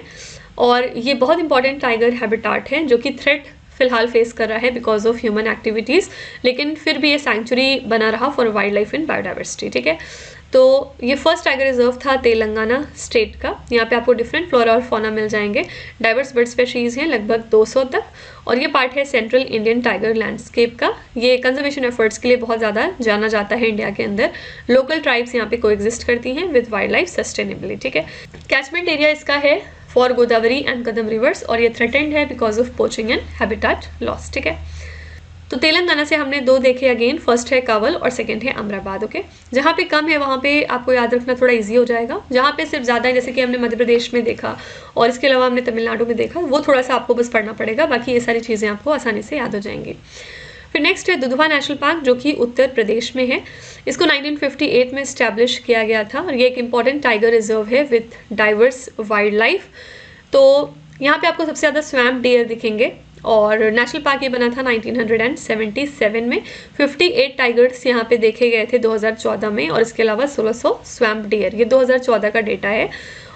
और ये बहुत इंपॉर्टेंट टाइगर हैबिटाट है, जो कि थ्रेट फिलहाल फेस कर रहा है बिकॉज ऑफ ह्यूमन एक्टिविटीज़, लेकिन फिर भी ये सैंक्चुरी बना रहा for wild life and biodiversity. ठीक है, तो ये फर्स्ट टाइगर रिजर्व था तेलंगाना स्टेट का। यहाँ पे आपको डिफरेंट फ्लोरा और फौना मिल जाएंगे। डाइवर्स बर्ड स्पेशीज़ हैं लगभग 200 तक, और ये पार्ट है सेंट्रल इंडियन टाइगर लैंडस्केप का। ये कंजर्वेशन एफर्ट्स के लिए बहुत ज़्यादा जाना जाता है इंडिया के अंदर। लोकल ट्राइब्स यहाँ पे कोएग्जिस्ट करती हैं विद वाइल्ड लाइफ सस्टेनेबली। ठीक है, कैचमेंट एरिया इसका है for Godavari and Kadam reverse, और ये थ्रेटेंड है because of poaching and habitat loss. ठीक है, तो तेलंगाना से हमने 2 देखे अगेन, फर्स्ट है कावल और सेकंड है अमराबाद। ओके, जहाँ पे कम है वहाँ पे आपको याद रखना थोड़ा इजी हो जाएगा। जहाँ पे सिर्फ ज़्यादा है, जैसे कि हमने मध्य प्रदेश में देखा और इसके अलावा हमने तमिलनाडु में देखा, वो थोड़ा सा आपको बस पढ़ना पड़ेगा, बाकी ये सारी चीज़ें आपको आसानी से याद हो जाएंगी। फिर नेक्स्ट है दुधवा नेशनल पार्क, जो कि उत्तर प्रदेश में है। इसको 1958 में स्टैब्लिश किया गया था, और ये एक इंपॉर्टेंट टाइगर रिजर्व है विथ डाइवर्स वाइल्ड लाइफ। तो यहाँ पे आपको सबसे ज़्यादा स्वैम्प डियर दिखेंगे, और नेशनल पार्क ये बना था 1977 में। 58 टाइगर्स यहाँ पे देखे गए थे 2014 में, और इसके अलावा 1600 स्वैम्प डियर। ये 2014 का डेटा है।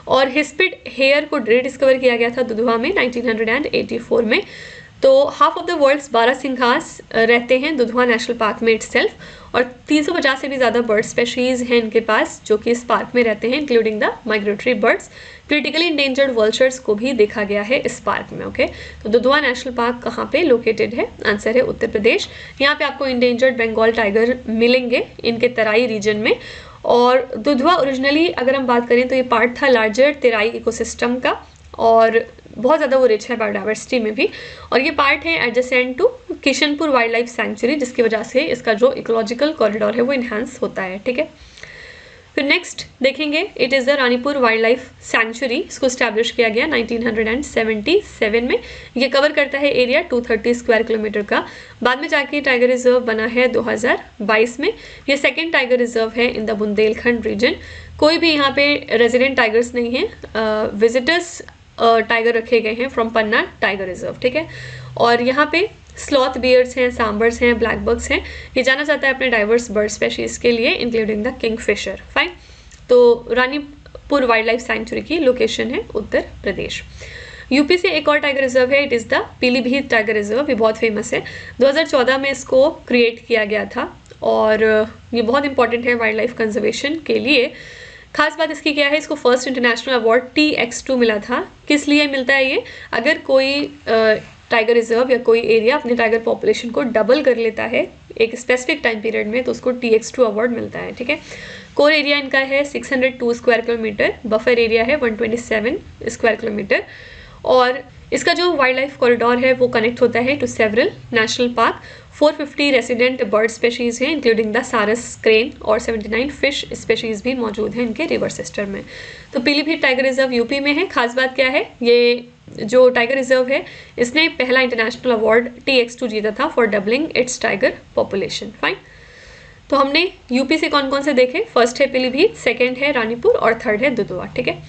और हिस्पिड हेयर को रिडिस्कवर किया गया था दुधवा में 1984 में। तो हाफ ऑफ द वर्ल्ड्स बारहसिंघास रहते हैं दुधवा नेशनल पार्क में इटसेल्फ, और 350 से भी ज़्यादा बर्ड स्पेशीज़ हैं इनके पास जो कि इस पार्क में रहते हैं, including the migratory birds. Critically endangered vultures को भी देखा गया है इस पार्क में। ओके, तो दुधवा नेशनल पार्क कहाँ पे लोकेटेड है? आंसर है उत्तर प्रदेश। यहाँ पे आपको इंडेंजर्ड बंगाल टाइगर मिलेंगे इनके तराई रीजन में। और दुधवा ओरिजिनली अगर हम बात करें तो ये पार्ट था लार्जर तेराई इकोसिस्टम का, और बहुत ज़्यादा वो रिच है बायोडाइवर्सिटी में भी। और ये पार्ट है adjacent to Kishanpur wild life sanctuary, जिसकी वजह से इसका जो इकोलॉजिकल कॉरिडोर है वो इन्हांस होता है। ठीक है, फिर नेक्स्ट देखेंगे, it is the Ranipur wild life sanctuary. इसको स्टैब्लिश किया गया 1977 में। ये कवर करता है एरिया 230 स्क्वायर किलोमीटर का। बाद में जाके टाइगर रिजर्व बना है 2022 में। ये सेकेंड टाइगर रिजर्व है इन द बुंदेलखंड रीजन। कोई भी यहाँ पे रेजिडेंट टाइगर्स नहीं है, विजिटर्स टाइगर रखे गए हैं फ्रॉम पन्ना टाइगर रिजर्व। ठीक है, और यहाँ पे स्लॉथ बियर्स हैं, सांबर्स हैं, ब्लैक बग्स हैं। ये जाना जाता है अपने डाइवर्स बर्ड स्पेशीज़ के लिए, इंक्लूडिंग द किंगफिशर। फाइन, तो रानीपुर वाइल्ड लाइफ सैंक्चुरी की लोकेशन है उत्तर प्रदेश। यूपी से एक और टाइगर रिजर्व है, it is the Pilibhit tiger reserve. ये बहुत फेमस है, 2014 में इसको क्रिएट किया गया था, और ये बहुत इंपॉर्टेंट है वाइल्ड लाइफ कंजर्वेशन के लिए। खास बात इसकी क्या है, इसको फर्स्ट इंटरनेशनल अवार्ड TX2 मिला था। किस लिए मिलता है ये? अगर कोई टाइगर रिजर्व या कोई एरिया अपने टाइगर पॉपुलेशन को डबल कर लेता है एक स्पेसिफिक टाइम पीरियड में, तो उसको TX2 अवार्ड मिलता है। ठीक है, कोर एरिया इनका है 602 स्क्वायर किलोमीटर, बफर एरिया है 127 स्क्वायर किलोमीटर, और इसका जो वाइल्ड लाइफ कॉरिडोर है वो कनेक्ट होता है to several national park. 450 resident bird species हैं इंक्लूडिंग द सारस क्रेन और 79 फिश स्पेशीज़ भी मौजूद हैं इनके रिवर सिस्टम में। तो पीलीभीत टाइगर रिजर्व यूपी में है। खास बात क्या है, ये जो टाइगर रिजर्व है इसने पहला इंटरनेशनल अवार्ड TX2 जीता था for doubling it's tiger population. Fine, तो हमने यूपी से कौन कौन से देखे, फर्स्ट है पीलीभीत, सेकेंड है रानीपुर और थर्ड है दुधवा। ठीक है,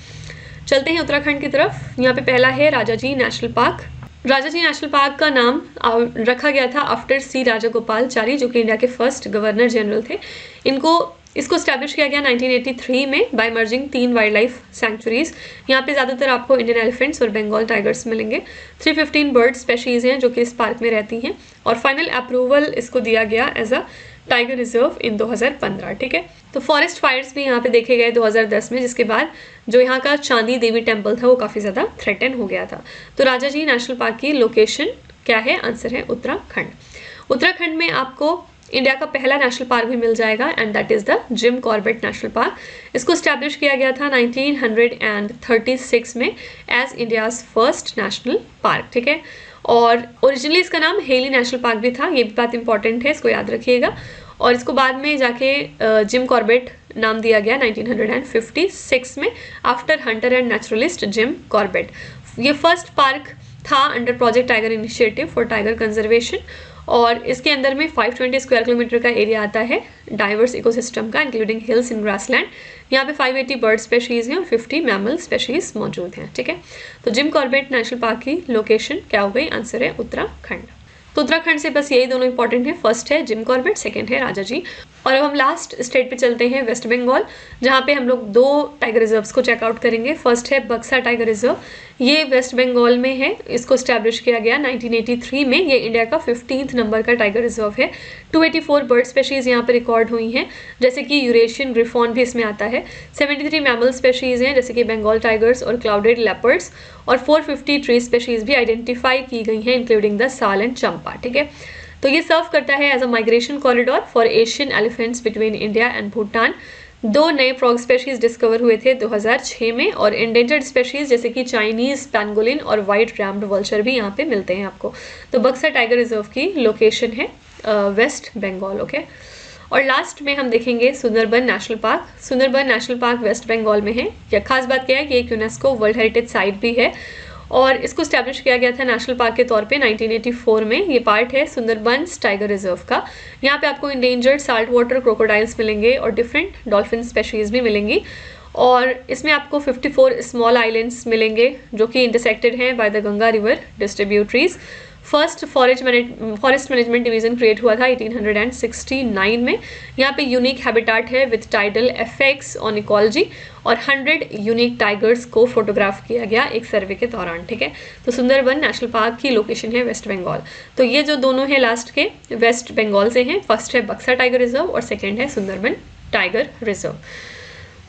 चलते हैं उत्तराखंड की तरफ। यहाँ पे पहला है Rajaji national park. Rajaji national park का नाम रखा गया था आफ्टर सी राजागोपालचारी, जो कि इंडिया के फर्स्ट गवर्नर जनरल थे। इसको स्टैब्लिश किया गया 1983 में by merging 3 wild life sanctuaries. यहाँ पे ज़्यादातर आपको इंडियन एलिफेंट्स और बंगाल टाइगर्स मिलेंगे। 315 बर्ड स्पेशीज़ हैं जो कि इस पार्क में रहती हैं और फाइनल अप्रूवल इसको दिया गया as a tiger reserve in 2015। ठीक है, तो फॉरेस्ट फायर्स भी यहाँ पे देखे गए 2010 में, जिसके बाद जो यहाँ का चांदी देवी टेम्पल था वो काफ़ी ज़्यादा थ्रेटन हो गया था। तो राजाजी नेशनल पार्क की लोकेशन क्या है, आंसर है उत्तराखंड। उत्तराखंड में आपको इंडिया का पहला नेशनल पार्क भी मिल जाएगा and that is the Jim Corbett national park. इसको स्टैब्लिश किया गया था 1936 में as India's first national park. ठीक है, और ओरिजिनली इसका नाम हेली नेशनल पार्क भी था, ये भी बात इंपॉर्टेंट है, इसको याद रखिएगा। और इसको बाद में जाके जिम कॉर्बेट नाम दिया गया 1956 में after Hunter and naturalist Jim Corbett. ये फर्स्ट पार्क था under project tiger initiative for tiger conservation और इसके अंदर में 520 स्क्वायर किलोमीटर का एरिया आता है डाइवर्स इकोसिस्टम का, इंक्लूडिंग हिल्स इन ग्रासलैंड। यहाँ पे 580 बर्ड स्पेशीज़ हैं और 50 मैमल स्पेशीज़ मौजूद हैं। ठीक है, तो जिम कॉर्बेट नेशनल पार्क की लोकेशन क्या हो गई, आंसर है उत्तराखंड। तो उत्तराखंड से बस यही दोनों इंपॉर्टेंट है, फर्स्ट है जिम कॉर्बेट, सेकंड है राजाजी। और अब हम लास्ट स्टेट पे चलते हैं, वेस्ट बंगाल, जहाँ पे हम लोग 2 टाइगर रिजर्व्स को चेकआउट करेंगे। फर्स्ट है बक्सा टाइगर रिजर्व, ये वेस्ट बंगाल में है, इसको स्टैब्लिश किया गया 1983 में। ये इंडिया का 15th नंबर का टाइगर रिजर्व है। 284 बर्ड स्पेशीज़ यहाँ पे रिकॉर्ड हुई हैं, जैसे कि यूरेशियन ग्रिफॉन भी इसमें आता है। 73 मैमल स्पेशीज़ हैं जैसे कि बंगाल टाइगर्स और क्लाउडेड लेपर्ड्स, और 450 ट्री स्पेशीज़ भी आइडेंटिफाई की गई हैं including the sal and champa. ठीक है, तो ये सर्व करता है as a migration corridor for Asian elephants between India and Bhutan. 2 नए फ्रॉग स्पेशीज डिस्कवर हुए थे 2006 में, और एंडेंजर्ड स्पेशीज जैसे कि चाइनीज पैंगोलिन और वाइट रैम्ड वल्चर भी यहाँ पे मिलते हैं आपको। तो बक्सा टाइगर रिजर्व की लोकेशन है वेस्ट बंगाल। ओके, और लास्ट में हम देखेंगे Sundarban national park. Sundarban national park West Bengal में है। यह खास बात क्या है कि एक यूनेस्को वर्ल्ड हेरिटेज साइट भी है और इसको स्टैब्लिश किया गया था नेशनल पार्क के तौर पे 1984 में। ये पार्ट है सुंदरबंस टाइगर रिजर्व का। यहाँ पे आपको इंडेंजर्ड साल्ट वाटर क्रोकोडाइल्स मिलेंगे और डिफरेंट डॉल्फिन स्पेशीज़ भी मिलेंगी, और इसमें आपको 54 स्मॉल आइलैंड्स मिलेंगे जो कि इंटरसेक्टेड हैं by the Ganga river distributaries. First forest management division create हुआ था 1869 में। यहाँ पे यूनिक हैबिटाट है with tidal effects on ecology, और 100 यूनिक टाइगर्स को फोटोग्राफ किया गया एक सर्वे के दौरान। ठीक है, तो सुंदरबन नेशनल पार्क की लोकेशन है वेस्ट बंगाल। तो ये जो दोनों हैं लास्ट के वेस्ट बंगाल से हैं, फर्स्ट है बक्सा टाइगर रिजर्व और सेकेंड है सुंदरबन टाइगर रिजर्व।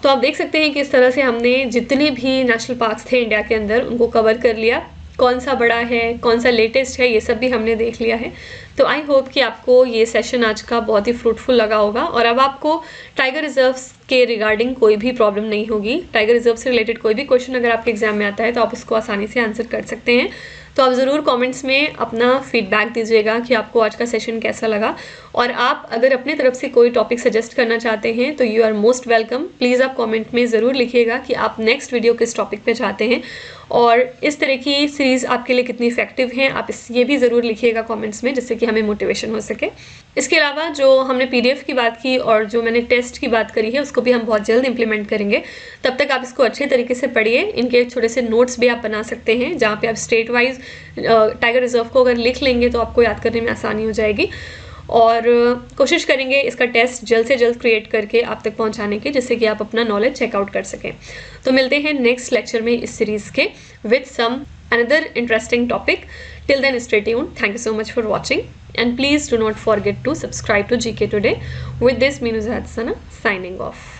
तो आप देख सकते हैं कि इस तरह से हमने जितने भी नेशनल पार्क्स थे इंडिया के अंदर उनको कवर कर लिया। कौन सा बड़ा है, कौन सा लेटेस्ट है, ये सब भी हमने देख लिया है। तो आई होप कि आपको ये सेशन आज का बहुत ही फ्रूटफुल लगा होगा और अब आपको टाइगर रिजर्व्स के रिगार्डिंग कोई भी प्रॉब्लम नहीं होगी। टाइगर रिजर्व से रिलेटेड कोई भी क्वेश्चन अगर आपके एग्जाम में आता है तो आप उसको आसानी से आंसर कर सकते हैं। तो आप ज़रूर कमेंट्स में अपना फीडबैक दीजिएगा कि आपको आज का सेशन कैसा लगा, और आप अगर अपनी तरफ से कोई टॉपिक सजेस्ट करना चाहते हैं तो you are most welcome. Please आप कमेंट में ज़रूर लिखिएगा कि आप नेक्स्ट वीडियो किस टॉपिक पे चाहते हैं और इस तरह की सीरीज़ आपके लिए कितनी इफेक्टिव हैं। आप ये भी ज़रूर लिखिएगा कमेंट्स में, जिससे कि हमें मोटिवेशन हो सके। इसके अलावा जो हमने PDF की बात की और जो मैंने टेस्ट की बात करी है उसको भी हम बहुत जल्द इंप्लीमेंट करेंगे। तब तक आप इसको अच्छे तरीके से पढ़िए। इनके छोटे से नोट्स भी आप बना सकते हैं जहाँ पे आप स्टेट वाइज टाइगर रिजर्व को अगर लिख लेंगे तो आपको याद करने में आसानी हो जाएगी, और कोशिश करेंगे इसका टेस्ट जल्द से जल्द क्रिएट करके आप तक पहुंचाने की, जिससे कि आप अपना नॉलेज चेकआउट कर सकें। तो मिलते हैं नेक्स्ट लेक्चर में इस सीरीज़ के with some another interesting topic. Till then, stay tuned. Thank you so much for watching, and please do not forget to subscribe to GK Today. With this, me Nuzhat Sana signing off.